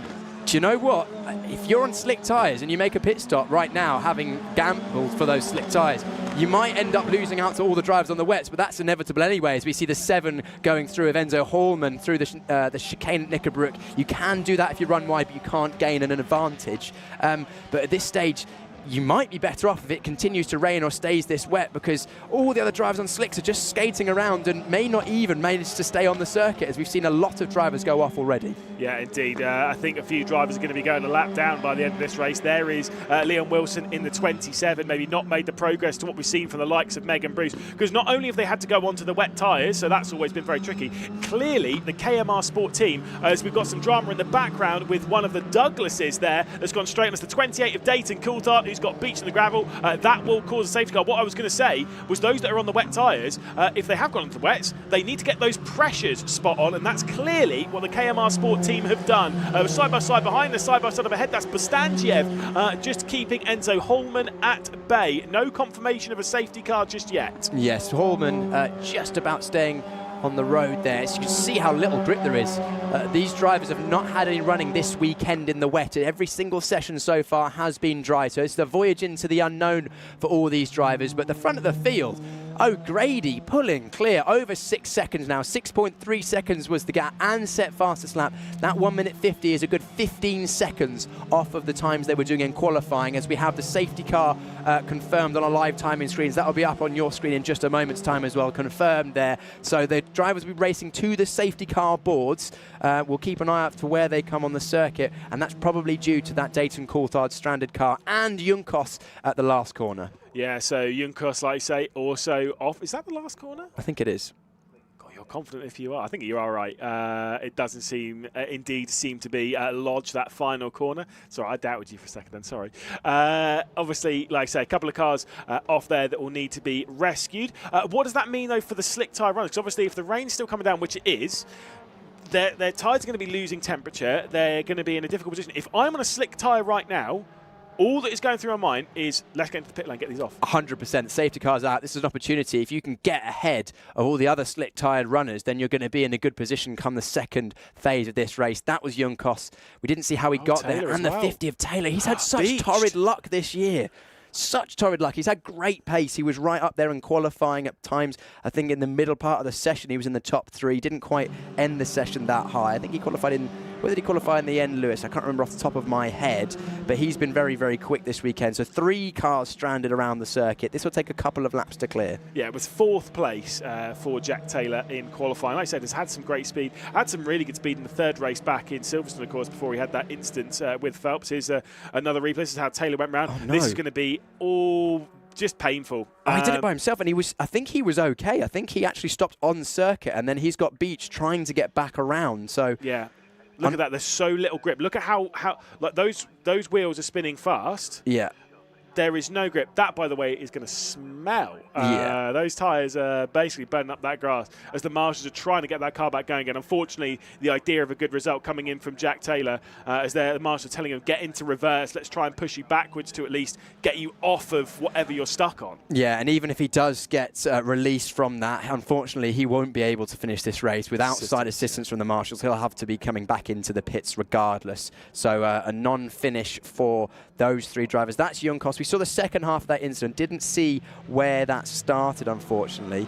Do you know what? If you're on slick tyres and you make a pit stop right now, having gambled for those slick tyres, you might end up losing out to all the drivers on the wets, but that's inevitable anyway, as we see the 7 going through of Enzo Hallman through the chicane at Knickerbrook. You can do that if you run wide, but you can't gain an advantage. But at this stage, you might be better off if it continues to rain or stays this wet, because all the other drivers on slicks are just skating around and may not even manage to stay on the circuit, as we've seen a lot of drivers go off already. Yeah, indeed. I think a few drivers are going to be going a lap down by the end of this race. There is Liam Wilson in the 27, maybe not made the progress to what we've seen from the likes of Meg and Bruce, because not only have they had to go onto the wet tyres, so that's always been very tricky, clearly the KMR Sport team, as we've got some drama in the background with one of the Douglases there that's gone straight on. It's the 28 of Dayton Coulthard, who's got beach in the gravel. That will cause a safety car. What I was going to say was those that are on the wet tyres, if they have gone into the wets, they need to get those pressures spot on, and that's clearly what the KMR Sport team have done. Side by side behind, the side by side up ahead, that's Bostangiev just keeping Enzo Holman at bay. No confirmation of a safety car just yet. Yes, Holman just about staying on the road there. So you can see how little grip there is. These drivers have not had any running this weekend in the wet. Every single session so far has been dry. So it's the voyage into the unknown for all these drivers. But the front of the field, O'Grady pulling clear over 6 seconds now. 6.3 seconds was the gap, and set fastest lap. That 1:50 is a good 15 seconds off of the times they were doing in qualifying, as we have the safety car confirmed on our live timing screens. That'll be up on your screen in just a moment's time as well, confirmed there. So the drivers will be racing to the safety car boards. We'll keep an eye out for where they come on the circuit, and that's probably due to that Dayton Coulthard stranded car and Junkos at the last corner. Yeah, so Junkos, like you say, also off. Is that the last corner? I think it is. God, you're confident if you are. I think you are right. It doesn't seem, indeed seem to be Lodge, that final corner. Sorry, I doubted you for a second then, sorry. Obviously, like I say, a couple of cars off there that will need to be rescued. What does that mean, though, for the slick tyre runners? Because obviously, if the rain's still coming down, which it is, their tyres are going to be losing temperature. They're going to be in a difficult position. If I'm on a slick tyre right now, all that is going through my mind is, let's get into the pit lane, get these off. 100%. Safety cars out. This is an opportunity. If you can get ahead of all the other slick-tyred runners, then you're going to be in a good position come the second phase of this race. That was Junkos. We didn't see how he got Taylor there. as And the well. 50 of Taylor. He's had such Beached. torrid luck this year. Such torrid luck. He's had great pace. He was right up there in qualifying at times. I think in the middle part of the session, he was in the top 3. Didn't quite end the session that high. I think he qualified in... Where did he qualify in the end, Lewis? I can't remember off the top of my head, but he's been very, very quick this weekend. So 3 cars stranded around the circuit. This will take a couple of laps to clear. Yeah, it was 4th place for Jack Taylor in qualifying. Like I said, has had some great speed. Had some really good speed in the 3rd race back in Silverstone, of course, before he had that instance with Phelps. Here's another replay. This is how Taylor went round. Oh, no. This is going to be all just painful. Oh, he did it by himself, and I think he was okay. I think he actually stopped on circuit, and then he's got Beach trying to get back around. So yeah. Look at that. There's so little grip. Look at how like those wheels are spinning fast. Yeah. There is no grip. That, by the way, is going to smell. Yeah. Those tyres are basically burning up that grass as the marshals are trying to get that car back going again. Unfortunately, the idea of a good result coming in from Jack Taylor as the marshals are telling him, get into reverse, let's try and push you backwards to at least get you off of whatever you're stuck on. Yeah, and even if he does get released from that, unfortunately, he won't be able to finish this race. With outside assistance from the marshals, he'll have to be coming back into the pits regardless. So a non-finish for those 3 drivers. That's Junkos. We saw the second half of that incident. Didn't see where that started, unfortunately.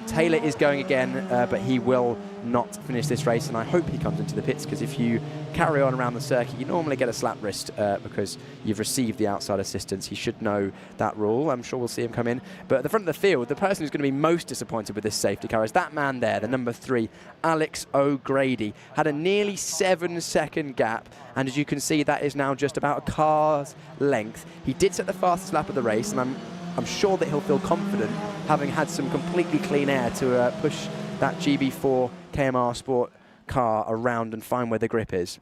Taylor is going again, but he will not finish this race, and I hope he comes into the pits, because if you carry on around the circuit, you normally get a slap wrist because you've received the outside assistance. He should know that rule. I'm sure we'll see him come in. But at the front of the field, the person who's going to be most disappointed with this safety car is that man there, the number 3, Alex O'Grady. Had a nearly 7-second gap, and as you can see, that is now just about a car's length. He did set the fastest lap of the race, and I'm sure that he'll feel confident having had some completely clean air to push that GB4 KMR Sport car around and find where the grip is.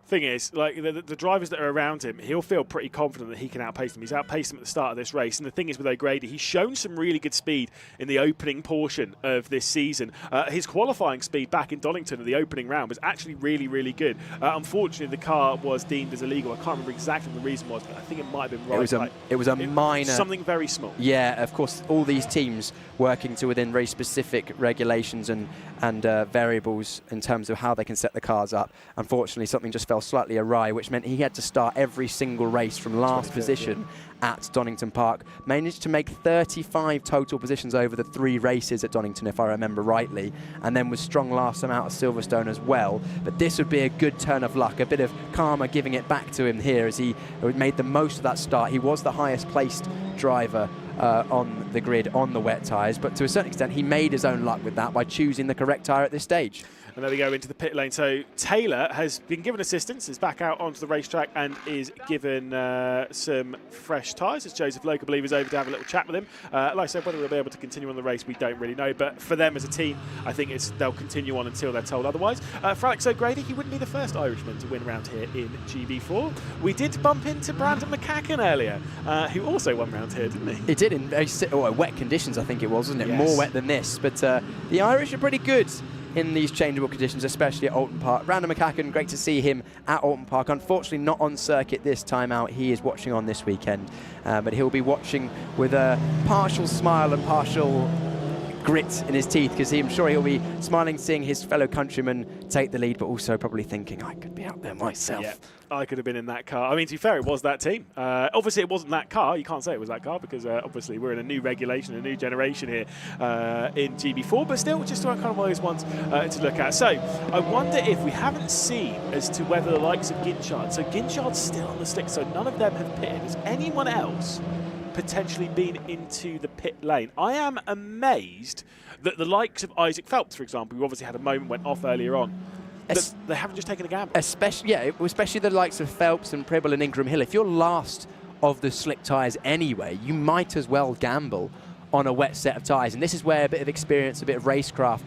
Thing is, like the drivers that are around him, he'll feel pretty confident that he can outpace them. He's outpaced them at the start of this race, and the thing is with O'Grady, he's shown some really good speed in the opening portion of this season. His qualifying speed back in Donington at the opening round was actually really, really good. Unfortunately, the car was deemed as illegal. I can't remember exactly what the reason was, but I think it might have been right. It was a minor... Something very small. Yeah, of course, all these teams working to within very specific regulations and variables in terms of how they can set the cars up. Unfortunately, something just fell fell slightly awry, which meant he had to start every single race from last position at Donington Park. Managed to make 35 total positions over the 3 races at Donington, if I remember rightly, and then was strong last time out at Silverstone as well. But this would be a good turn of luck, a bit of karma giving it back to him here as he made the most of that start. He was the highest placed driver on the grid on the wet tyres, but to a certain extent he made his own luck with that by choosing the correct tyre at this stage. And there we go into the pit lane. So Taylor has been given assistance, is back out onto the racetrack and is given some fresh tyres, as Joseph Loke, I believe, is over to have a little chat with him. Like I said, whether they'll be able to continue on the race, we don't really know. But for them as a team, I think they'll continue on until they're told otherwise. For Alex O'Grady, he wouldn't be the first Irishman to win round here in GB4. We did bump into Brandon McCacken earlier, who also won round here, didn't he? He did in very wet conditions, I think it was, wasn't it? Yes. More wet than this. But the Irish are pretty good in these changeable conditions, especially at Oulton Park. Brandon McCacken, great to see him at Oulton Park. Unfortunately not on circuit this time out. He is watching on this weekend, but he'll be watching with a partial smile and partial grit in his teeth, because I'm sure he'll be smiling seeing his fellow countrymen take the lead, but also probably thinking, I could be out there myself. Yeah, I could have been in that car. I mean, to be fair, it was that team. Obviously, it wasn't that car. You can't say it was that car because obviously we're in a new regulation, a new generation here in GB4, but still just kind of one of those ones to look at. So I wonder if we haven't seen as to whether the likes of Ginchard, so Ginchard's still on the stick, so none of them have pitted. Has anyone else potentially been into the pit lane? I am amazed that the likes of Isaac Phelps, for example, who obviously had a moment, went off earlier on, that they haven't just taken a gamble. Especially the likes of Phelps and Pribble and Ingram Hill. If you're last of the slick tyres anyway, you might as well gamble on a wet set of tyres. And this is where a bit of experience, a bit of racecraft,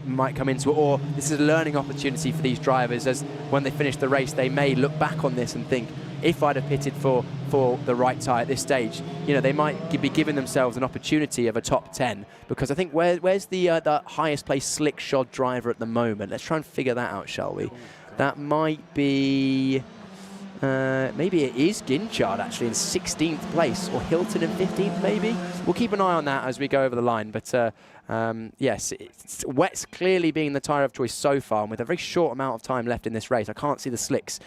might come into it, or this is a learning opportunity for these drivers, as when they finish the race, they may look back on this and think, if I'd have pitted for the right tyre at this stage, they might be giving themselves an opportunity of a top 10, because I think where's the highest placed slick shod driver at the moment? Let's try and figure that out, shall we? That might be... maybe it is Ginchard actually in 16th place, or Hilton in 15th maybe. We'll keep an eye on that as we go over the line, but yes, wet's clearly being the tyre of choice so far, and with a very short amount of time left in this race, I can't see the slicks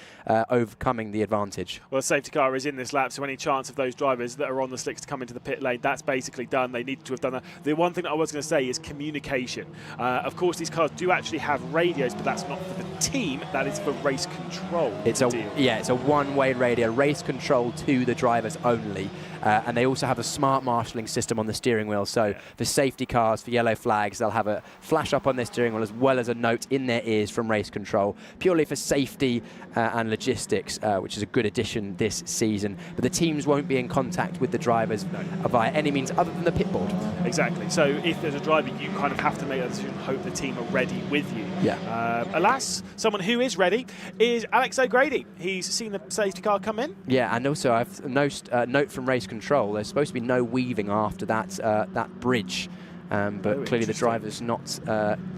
overcoming the advantage. Well, the safety car is in this lap, so any chance of those drivers that are on the slicks to come into the pit lane, that's basically done. They need to have done that. The one thing that I was going to say is communication. Of course, these cars do actually have radios, but that's not for the team, that is for race control. It's a one-way radio, race control to the drivers only. And they also have a smart marshalling system on the steering wheel. So for safety cars, for yellow flags, they'll have a flash up on their steering wheel as well as a note in their ears from race control, purely for safety and logistics, which is a good addition this season. But the teams won't be in contact with the drivers via any means other than the pit board. Exactly. So if there's a driver, you kind of have to make that decision, hope the team are ready with you. Yeah. Alas, someone who is ready is Alex O'Grady. He's seen the safety car come in. Yeah, and also I've note from race control, there's supposed to be no weaving after that bridge, but clearly the driver's not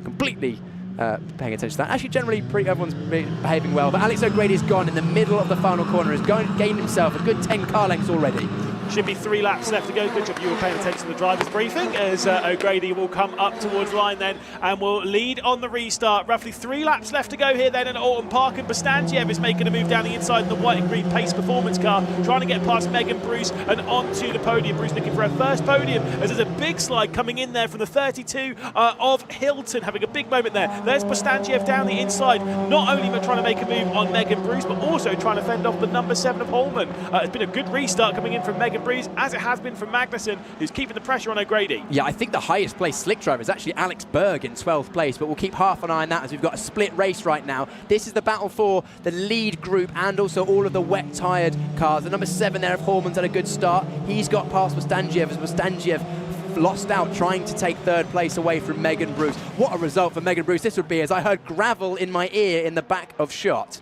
completely paying attention to that. Actually, generally everyone's behaving well, but Alex O'Grady's gone in the middle of the final corner, has gained himself a good 10 car lengths already. Should be 3 laps left to go. Good job you were paying attention to the driver's briefing, as O'Grady will come up towards the line then and will lead on the restart. Roughly 3 laps left to go here then at Oulton Park, and Bastantiev is making a move down the inside in the white and green pace performance car, trying to get past Megan Bruce and onto the podium. Bruce looking for her first podium, as there's a big slide coming in there from the 32 of Hilton, having a big moment there. There's Bastantiev down the inside, not only trying to make a move on Megan Bruce, but also trying to fend off the number 7 of Holman. It's been a good restart coming in from Megan Bruce, as it has been from Magnussen, who's keeping the pressure on O'Grady. Yeah, I think the highest placed slick driver is actually Alex Berg in 12th place, but we'll keep half an eye on that as we've got a split race right now. This is the battle for the lead group and also all of the wet tired cars. The number 7 there of Horman's had a good start. He's got past Bastantiev as Bastantiev lost out trying to take 3rd place away from Megan Bruce. What a result for Megan Bruce this would be, as I heard gravel in my ear in the back of shot.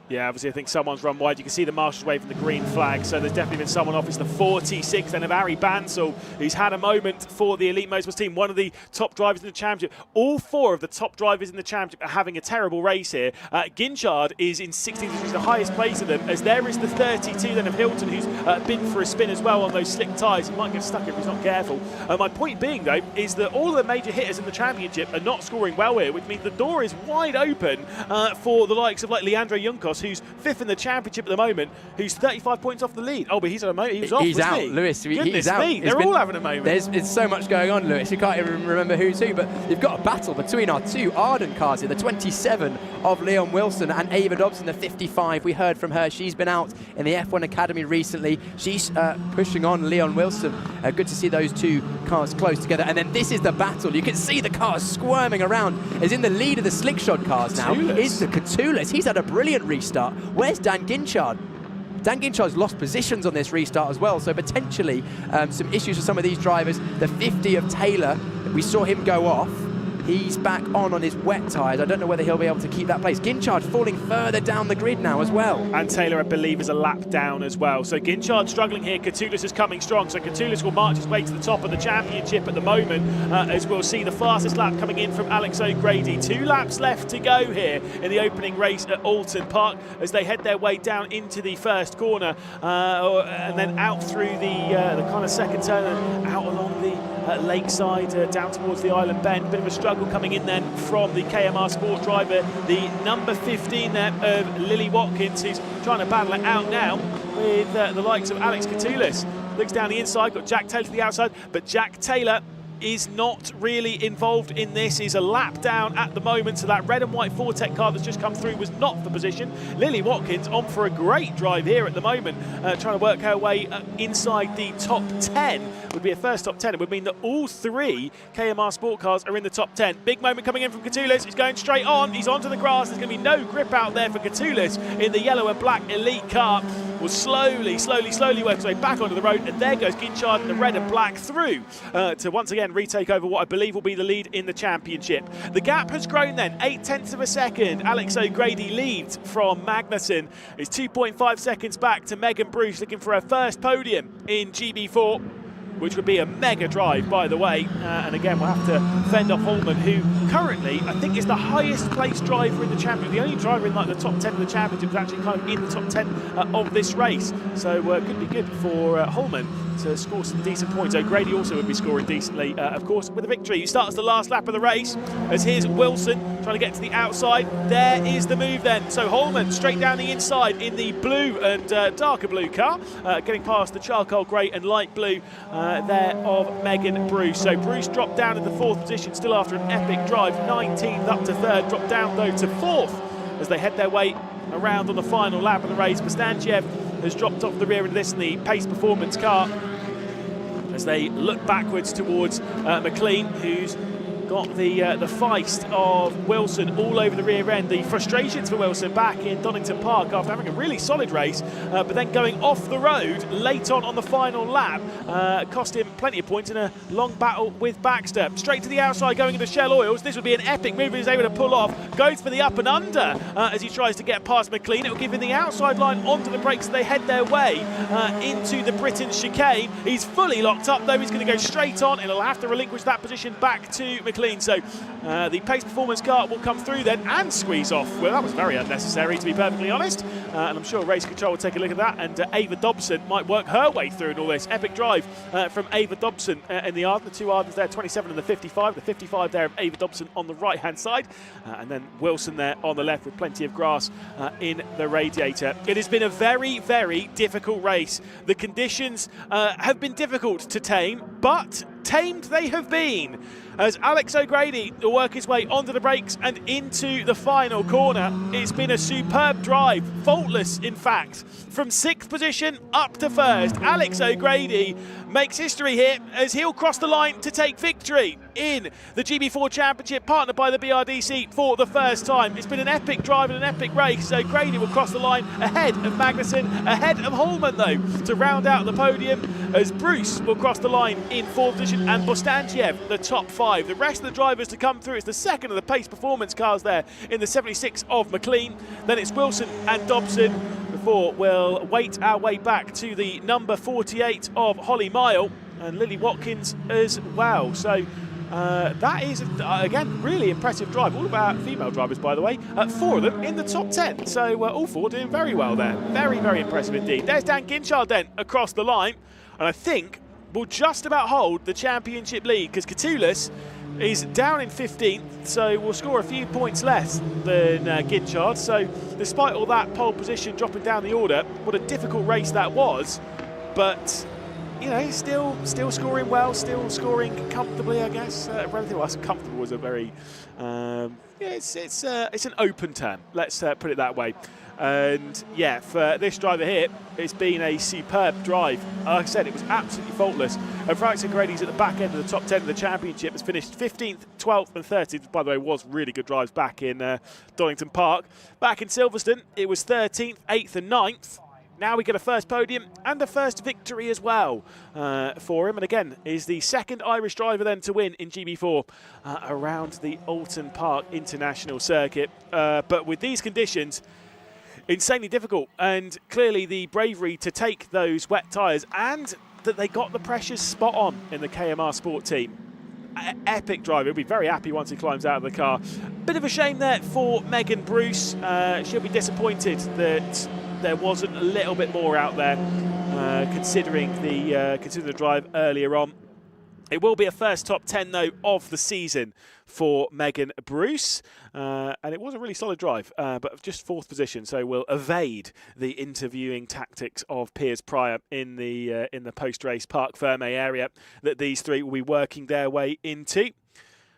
Yeah, obviously I think someone's run wide. You can see the marshals waving the green flag, so there's definitely been someone off. It's the 46 then of Ari Bansal, who's had a moment for the Elite Motorsports team, one of the top drivers in the championship. All 4 of the top drivers in the championship are having a terrible race here. Ginchard is in 16th, which is the highest place of them, as there is the 32 then of Hilton, who's been for a spin as well on those slick tyres. He might get stuck if he's not careful. My point being, though, is that all of the major hitters in the championship are not scoring well here, which means the door is wide open for the likes of like Leandro Juncos, who's 5th in the championship at the moment, who's 35 points off the lead. Oh, but he's at a moment. He was off, he's out, he? Lewis. Goodness he's out. me, they're all having a moment. There's so much going on, Lewis. You can't even remember who's who, but you've got a battle between our 2 Arden cars here. The 27 of Leon Wilson and Ava Dobson, the 55. We heard from her. She's been out in the F1 Academy recently. She's pushing on Leon Wilson. Good to see those 2 cars close together. And then this is the battle. You can see the cars squirming around. Is in the lead of the slickshod cars now. Is the Catullus. He's had a brilliant restart. Where's Dan Ginchard? Dan Ginchard's lost positions on this restart as well, so potentially some issues for some of these drivers. The 50 of Taylor, we saw him go off. He's back on his wet tyres. I don't know whether he'll be able to keep that place. Ginchard falling further down the grid now as well. And Taylor, I believe, is a lap down as well. So Ginchard struggling here. Catullus is coming strong. So Catullus will march his way to the top of the championship at the moment, as we'll see the fastest lap coming in from Alex O'Grady. 2 laps left to go here in the opening race at Oulton Park as they head their way down into the first corner and then out through the kind of second turn and out along the lakeside down towards the Island Bend. Bit of a struggle coming in then from the KMR Sport driver, the number 15 there of Lily Watkins, who's trying to battle it out now with the likes of Alex Catullus. Looks down the inside, got Jack Taylor to the outside, but Jack Taylor is not really involved in this. He's a lap down at the moment, so that red and white Fortec car that's just come through was not the position. Lily Watkins on for a great drive here at the moment, trying to work her way inside the top 10. Would be a first top 10. It would mean that all 3 KMR Sport cars are in the top 10. Big moment coming in from Catullus. He's going straight on. He's onto the grass. There's going to be no grip out there for Catullus in the yellow and black elite car. Will slowly work his way back onto the road, and there goes Ginchard in the red and black through to once again retake over what I believe will be the lead in the championship. The gap has grown then, 0.8 of a second. Alex O'Grady leads from Magnussen. It's 2.5 seconds back to Megan Bruce, looking for her first podium in GB4, which would be a mega drive, by the way. And again, we'll have to fend off Holman, who currently, I think, is the highest placed driver in the championship. The only driver in like the top 10 of the championship is actually kind of in the top 10 of this race. So could be good for Holman to score some decent points. O'Grady also would be scoring decently, of course, with a victory. He starts the last lap of the race, as here's Wilson trying to get to the outside. There is the move then. So Holman straight down the inside in the blue and darker blue car, getting past the charcoal grey and light blue there of Megan Bruce. So Bruce dropped down in the 4th position, still after an epic drive, 19th up to 3rd, dropped down though to 4th as they head their way around on the final lap of the race. Kostanchev has dropped off the rear of this in the pace performance car as they look backwards towards McLean, who's got the feist of Wilson all over the rear end. The frustrations for Wilson back in Donington Park after having a really solid race, but then going off the road late on the final lap cost him plenty of points in a long battle with Baxter. Straight to the outside going into Shell Oils. This would be an epic move. He's able to pull off, goes for the up and under as he tries to get past McLean. It will give him the outside line onto the brakes. They head their way into the Britain chicane. He's fully locked up though. He's going to go straight on and he'll have to relinquish that position back to McLean. So the pace performance car will come through then and squeeze off. Well, that was very unnecessary, to be perfectly honest. And I'm sure Race Control will take a look at that. And Ava Dobson might work her way through in all this. Epic drive from Ava Dobson in the Arden. The 2 Ardens there, 27 and the 55. The 55 there of Ava Dobson on the right-hand side. And then Wilson there on the left with plenty of grass in the radiator. It has been a very, very difficult race. The conditions have been difficult to tame, but tamed they have been, as Alex O'Grady will work his way onto the brakes and into the final corner. It's been a superb drive, faultless in fact, from 6th position up to 1st. Alex O'Grady makes history here as he'll cross the line to take victory. in the GB4 Championship, partnered by the BRDC for the first time. It's been an epic drive and an epic race. So Grady will cross the line ahead of Magnussen, ahead of Holman though, to round out the podium, as Bruce will cross the line in 4th position and Bostanchiev the top 5. The rest of the drivers to come through, it's the second of the pace performance cars there in the 76 of McLean. Then it's Wilson and Dobson before we'll wait our way back to the number 48 of Holly Mile and Lily Watkins as well. So that is, again, really impressive drive. All about female drivers, by the way. 4 of them in the top 10. So all 4 doing very well there. Very, very impressive indeed. There's Dan Ginchard then across the line. And I think we'll just about hold the championship lead, because Catoulis is down in 15th, so we'll score a few points less than Ginchard. So despite all that pole position dropping down the order, what a difficult race that was. But you know, still scoring well, still scoring comfortably, I guess. Relatively, well, comfortable was a very, it's an open term. Let's put it that way. And yeah, for this driver here, it's been a superb drive. Like I said, it was absolutely faultless. And for Alex Grady's at the back end of the top 10 of the championship, has finished 15th, 12th and 13th. By the way, was really good drives back in Donington Park. Back in Silverstone, it was 13th, 8th and 9th. Now we get a first podium and a first victory as well for him. And again, is the second Irish driver then to win in GB4 around the Oulton Park International Circuit. But with these conditions, insanely difficult, and clearly the bravery to take those wet tyres, and that they got the pressures spot on in the KMR Sport team. Epic driver. He'll be very happy once he climbs out of the car. Bit of a shame there for Megan Bruce. She'll be disappointed that there wasn't a little bit more out there, considering the drive earlier on. It will be a first top 10 though of the season for Megan Bruce, and it was a really solid drive, but just 4th position, so we'll evade the interviewing tactics of Piers Prior in the post-race Parc Fermé area that these 3 will be working their way into.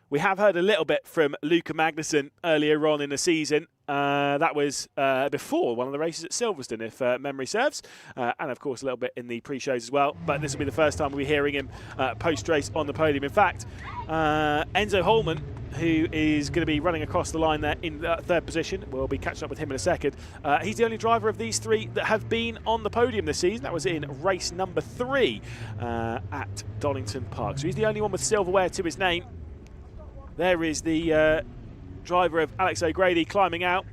We have heard a little bit from Luca Magnussen earlier on in the season. That was before one of the races at Silverstone, if memory serves, and of course a little bit in the pre-shows as well. But this will be the first time we'll be hearing him post-race on the podium. In fact, Enzo Holman, who is going to be running across the line there in 3rd position, we'll be catching up with him in a second. He's the only driver of these 3 that have been on the podium this season. That was in race number 3 at Donington Park. So he's the only one with silverware to his name. There is the driver of Alex O'Grady climbing out.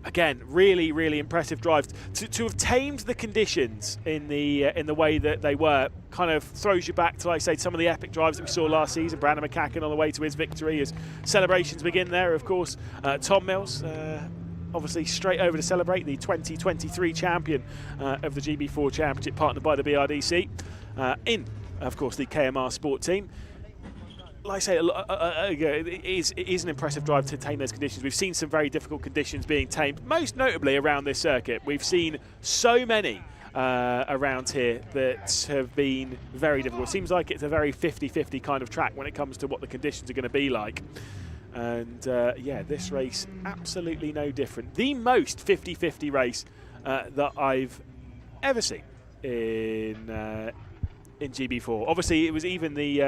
Again, really, really impressive drives. To have tamed the conditions in the way that they were kind of throws you back to, like I say, some of the epic drives that we saw last season. Brandon McCacken on the way to his victory as celebrations begin there. Of course, Tom Mills, obviously straight over to celebrate, the 2023 champion of the GB4 Championship, partnered by the BRDC, in, of course, the KMR Sport team. Like I say, it is an impressive drive to tame those conditions. We've seen some very difficult conditions being tamed, most notably around this circuit. We've seen so many around here that have been very difficult. It seems like it's a very 50-50 kind of track when it comes to what the conditions are going to be like. And yeah, this race, absolutely no different. The most 50-50 race that I've ever seen in GB4. Obviously, it was even the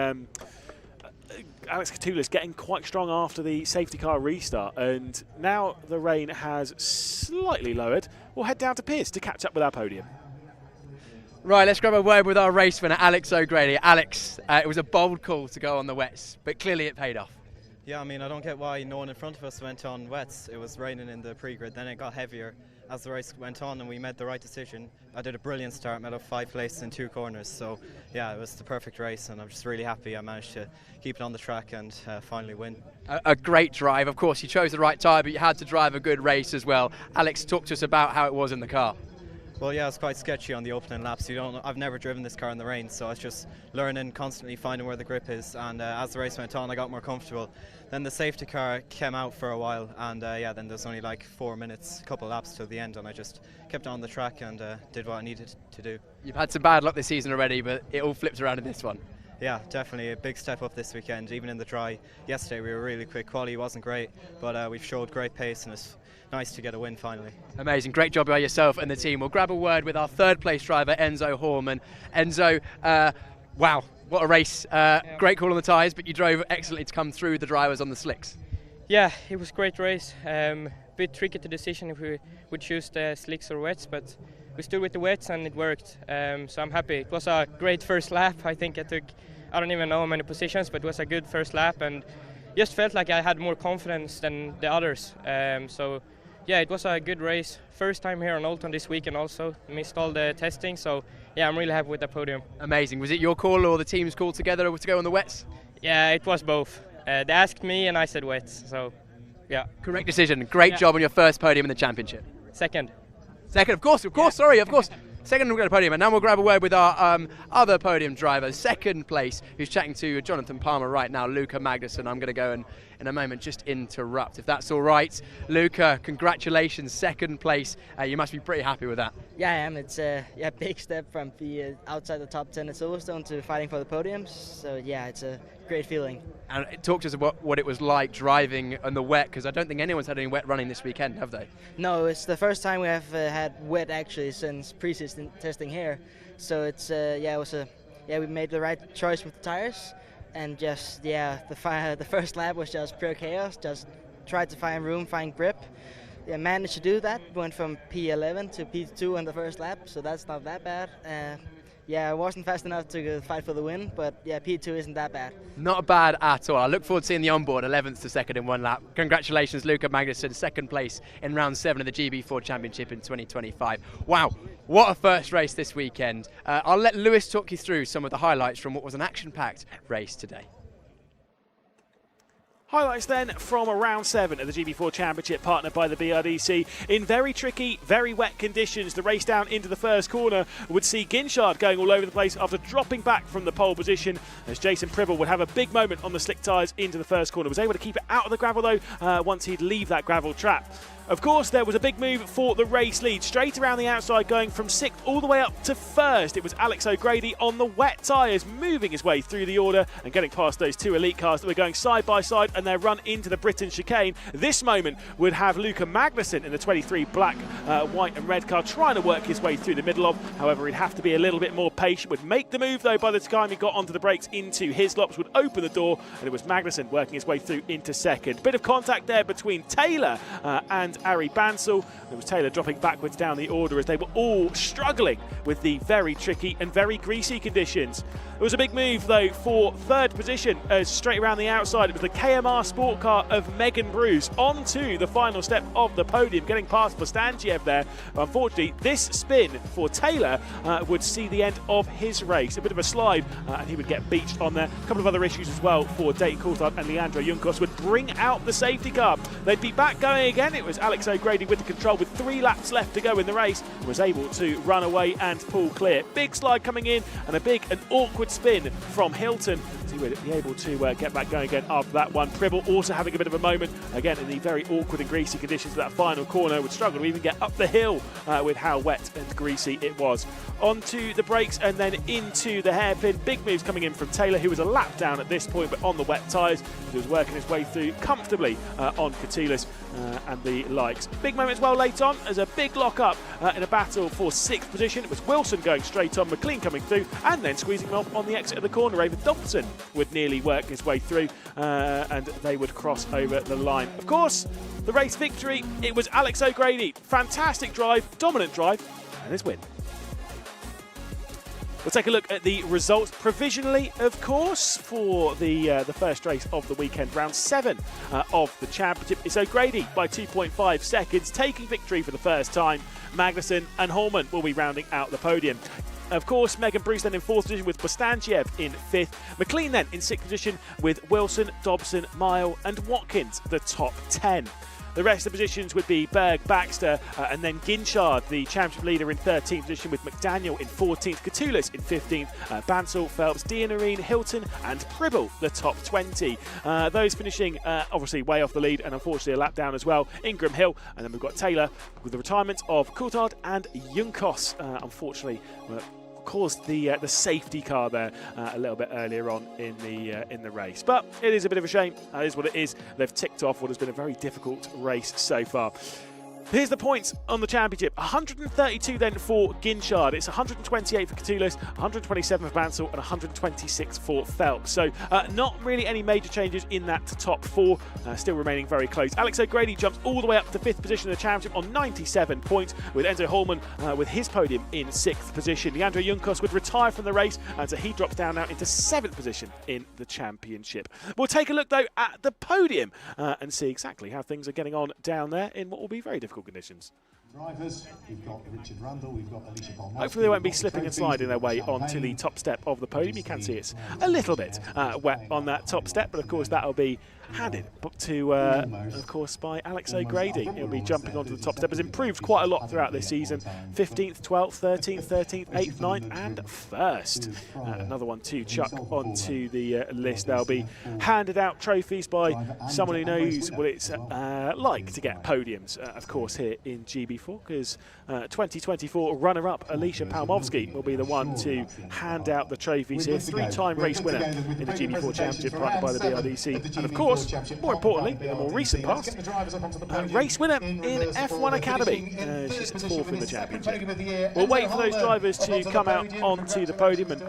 Alex Catoulis getting quite strong after the safety car restart, and now the rain has slightly lowered. We'll head down to Piers to catch up with our podium. Right, let's grab a word with our race winner, Alex O'Grady. Alex, it was a bold call to go on the wets, but clearly it paid off. Yeah, I mean, I don't get why no one in front of us went on wets. It was raining in the pre-grid, then it got heavier as the race went on, and we made the right decision. I did a brilliant start, made up 5 places in 2 corners, so yeah, it was the perfect race, and I'm just really happy I managed to keep it on the track and finally win. A great drive. Of course, you chose the right tyre, but you had to drive a good race as well. Alex, talk to us about how it was in the car. Well, yeah, it's quite sketchy on the opening laps. I've never driven this car in the rain, so I was just learning, constantly finding where the grip is, and as the race went on, I got more comfortable. Then the safety car came out for a while, and yeah, then there's only like 4 minutes, a couple of laps till the end, and I just kept on the track and did what I needed to do. You've had some bad luck this season already, but it all flipped around in this one. Yeah, definitely a big step up this weekend, even in the dry. Yesterday we were really quick, quality wasn't great, but we've showed great pace, and it's nice to get a win finally. Amazing, great job by yourself and the team. We'll grab a word with our 3rd place driver, Enzo Horman. Enzo, wow, What a race. Great call on the tyres, but you drove excellently to come through the drivers on the slicks. Yeah, it was a great race. Bit tricky to decision if we would choose the slicks or wets, but we stood with the wets and it worked. So I'm happy. It was a great first lap. I think I don't even know how many positions, but it was a good first lap and just felt like I had more confidence than the others. So yeah, it was a good race. First time here on Oulton this weekend also. Missed all the testing, so yeah, I'm really happy with the podium. Amazing. Was it your call or the team's call together to go on the wets? Yeah, it was both. They asked me and I said wets, so yeah. Correct decision. Great job on your first podium in the championship. Second. Second, of course, sorry, of course. Second, we'll go to podium, and now we'll grab a word with our other podium driver, second place, who's chatting to Jonathan Palmer right now, Luca Magnussen. I'm going to go and, in a moment, just interrupt, if that's all right. Luca, congratulations, second place. You must be pretty happy with that. Yeah, I am. It's a big step from the outside the top 10 at Silverstone to fighting for the podiums. So yeah, it's a great feeling. And talk to us about what it was like driving on the wet, because I don't think anyone's had any wet running this weekend, have they? No, it's the first time we have had wet actually since pre-season testing here. So it's we made the right choice with the tires, and just the first lap was just pure chaos. Just tried to find room, find grip. Yeah, managed to do that. Went from P11 to P2 on the first lap, so that's not that bad. I wasn't fast enough to fight for the win, but yeah, P2 isn't that bad. Not bad at all. I look forward to seeing the onboard, 11th to 2nd in one lap. Congratulations, Luca Magnussen, second place in round 7 of the GB4 Championship in 2025. Wow, what a first race this weekend. I'll let Lewis talk you through some of the highlights from what was an action-packed race today. Highlights then from round 7 of the GB4 Championship, partnered by the BRDC. In very tricky, very wet conditions, the race down into the first corner would see Ginchard going all over the place after dropping back from the pole position, as Jason Pribble would have a big moment on the slick tyres into the first corner. Was able to keep it out of the gravel though once he'd leave that gravel trap. Of course, there was a big move for the race lead, straight around the outside, going from 6th all the way up to 1st. It was Alex O'Grady on the wet tyres, moving his way through the order and getting past those two elite cars that were going side by side and their run into the Britain chicane. This moment would have Luca Magnussen in the 23 black, white and red car trying to work his way through the middle of. However, he'd have to be a little bit more patient. Would make the move though by the time he got onto the brakes into his lops, would open the door, and it was Magnussen working his way through into 2nd. Bit of contact there between Taylor and Ari Bansal. It was Taylor dropping backwards down the order as they were all struggling with the very tricky and very greasy conditions. It was a big move though for 3rd position, as straight around the outside it was the KMR sport car of Megan Bruce onto the final step of the podium, getting past Bostanciev there. Unfortunately, this spin for Taylor would see the end of his race. A bit of a slide and he would get beached on there. A couple of other issues as well for Dayton Coulthard and Leandro Juncos would bring out the safety car. They'd be back going again. It was Alex O'Grady with the control with 3 laps left to go in the race, and was able to run away and pull clear. Big slide coming in and a big and awkward spin from Hilton. He would be able to get back going again after that one. Pribble also having a bit of a moment again in the very awkward and greasy conditions of that final corner. Would struggle to even get up the hill with how wet and greasy it was. Onto the brakes and then into the hairpin. Big moves coming in from Taylor, who was a lap down at this point, but on the wet tyres. He was working his way through comfortably on Katulis and the likes. Big moment as well late on as a big lock up in a battle for 6th position. It was Wilson going straight on, McLean coming through and then squeezing him off on the exit of the corner. Raven Dobson would nearly work his way through and they would cross over the line. Of course, the race victory, it was Alex O'Grady. Fantastic drive, dominant drive, and his win. We'll take a look at the results provisionally, of course, for the first race of the weekend, round 7 of the championship. It's O'Grady by 2.5 seconds, taking victory for the first time. Magnussen and Holman will be rounding out the podium. Of course, Megan Bruce then in 4th position with Bostanciev in 5th. McLean then in 6th position with Wilson, Dobson, Mile and Watkins, the top 10. The rest of the positions would be Berg, Baxter, and then Ginchard, the championship leader, in 13th position with McDaniel in 14th, Katulis in 15th, Bansal, Phelps, Dianarine, Hilton and Pribble, the top 20. Those finishing obviously way off the lead and unfortunately a lap down as well, Ingram, Hill, and then we've got Taylor with the retirement of Coulthard and Juncos, unfortunately. Caused the safety car there a little bit earlier on in the race, but it is a bit of a shame. That is what it is. They've ticked off what has been a very difficult race so far. Here's the points on the championship. 132 then for Ginchard. It's 128 for Catulus, 127 for Bansal, and 126 for Phelps. So not really any major changes in that top four, still remaining very close. Alex O'Grady jumps all the way up to 5th position in the championship on 97 points, with Enzo Holman with his podium in 6th position. Leandro Juncos would retire from the race, and so he drops down now into 7th position in the championship. We'll take a look though at the podium and see exactly how things are getting on down there in what will be very difficult conditions. Drivers, we've got Richard Randall, we've got Alicia Palmer. Hopefully they won't be slipping and sliding their way onto the top step of the podium. You can see it's a little bit wet on that top step, but of course that'll be handed to, of course, by Alex O'Grady. He'll be jumping onto the top step. Has improved quite a lot throughout this season. 15th, 12th, 13th, 13th, 8th, 9th and 1st. Another one to chuck onto the list. They'll be handed out trophies by someone who knows what it's like to get podiums, of course, here in GB4, because 2024 runner-up Alicia Palmovsky will be the one to hand out the trophies here. 3-time race winner in the GB4 Championship, partnered by the BRDC. And of course, more importantly, in the more recent past, race winner in F1 Academy. She sits 4th in the championship. We'll wait for those drivers to come out onto the podium, and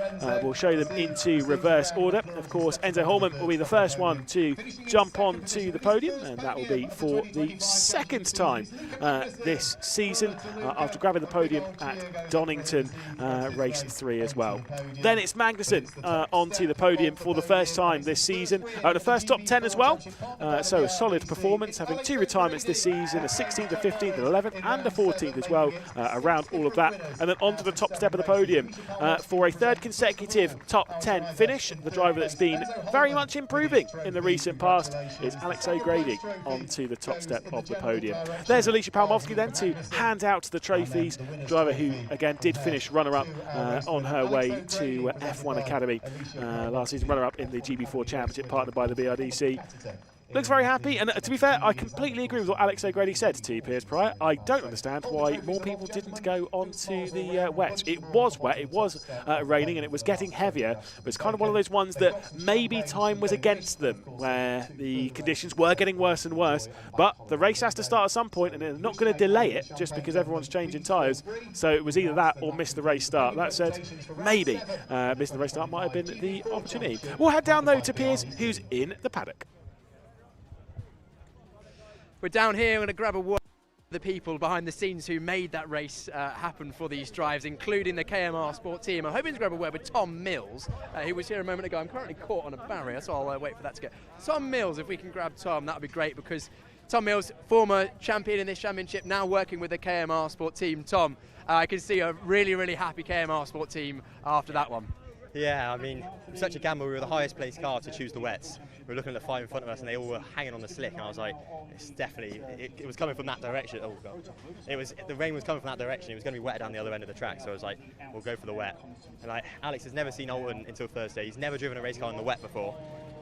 we'll show them into reverse order. Of course, Enzo Holman will be the first one to jump onto the podium, and that will be for the 2nd time this season, after grabbing the podium at Donington race 3 as well. Then it's Magnussen onto the podium for the 1st time this season. The first top 10 as well. So a solid performance, having 2 retirements this season, a 16th, a 15th, an 11th and a 14th as well, around all of that. And then onto the top step of the podium for a 3rd consecutive top 10 finish. The driver that's been very much improving in the recent past is Alex O'Grady onto the top step of the podium. There's Alicia Palmovsky then to hand out the trophies. The driver who again did finish runner-up on her way to F1 Academy last season, runner-up in the GB4 Championship, partnered by the BRDC. Looks very happy, and to be fair, I completely agree with what Alex O'Grady said to Piers Prior. I don't understand why more people didn't go onto the wet. It was wet, it was raining, and it was getting heavier. But it's kind of one of those ones that maybe time was against them, where the conditions were getting worse and worse. But the race has to start at some point, and they're not going to delay it just because everyone's changing tyres. So it was either that or miss the race start. That said, maybe missing the race start might have been the opportunity. We'll head down though to Piers, who's in the paddock. We're down here, we're going to grab a word with the people behind the scenes who made that race happen for these drives, including the KMR Sport team. I'm hoping to grab a word with Tom Mills, who was here a moment ago. I'm currently caught on a barrier, so I'll wait for that to go. Tom Mills, if we can grab Tom, that would be great, because Tom Mills, former champion in this championship, now working with the KMR Sport team. Tom, I can see a really, really happy KMR Sport team after that one. Yeah, I mean, it was such a gamble. We were the highest placed car to choose the wets. We were looking at the 5 in front of us, and they all were hanging on the slick. And I was like, it's definitely, it was coming from that direction. Oh god, the rain was coming from that direction. It was going to be wetter down the other end of the track. So I was like, we'll go for the wet. And like, Alex has never seen Oulton until Thursday. He's never driven a race car in the wet before.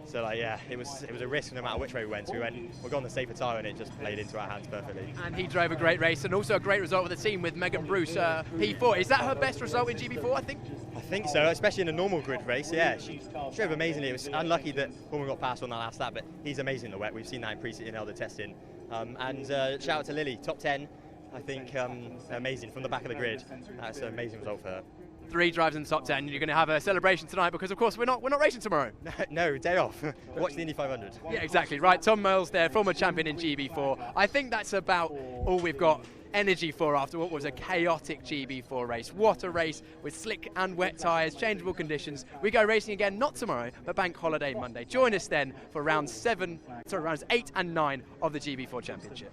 So like, yeah, it was a risk no matter which way we went. So we'll go on the safer tyre, and it just played into our hands perfectly. And he drove a great race, and also a great result with the team with Megan Bruce, P4. Is that her best result in GB4, I think? I think so, especially in a normal grid race. Yeah, she drove amazingly. It was unlucky that Pullman got past on that last lap, but he's amazing in the wet. We've seen that in pre-season elder testing. And shout out to Lily, top 10. I think amazing from the back of the grid. That's an amazing result for her. 3 drives in the top 10. You're going to have a celebration tonight because, of course, we're not racing tomorrow. No, day off. Watch the Indy 500. Yeah, exactly. Right, Tom Mills there, former champion in GB4. I think that's about all we've got energy for after what was a chaotic GB4 race. What a race with slick and wet tyres, changeable conditions. We go racing again, not tomorrow, but bank holiday Monday. Join us then for rounds 8 and 9 of the GB4 Championship.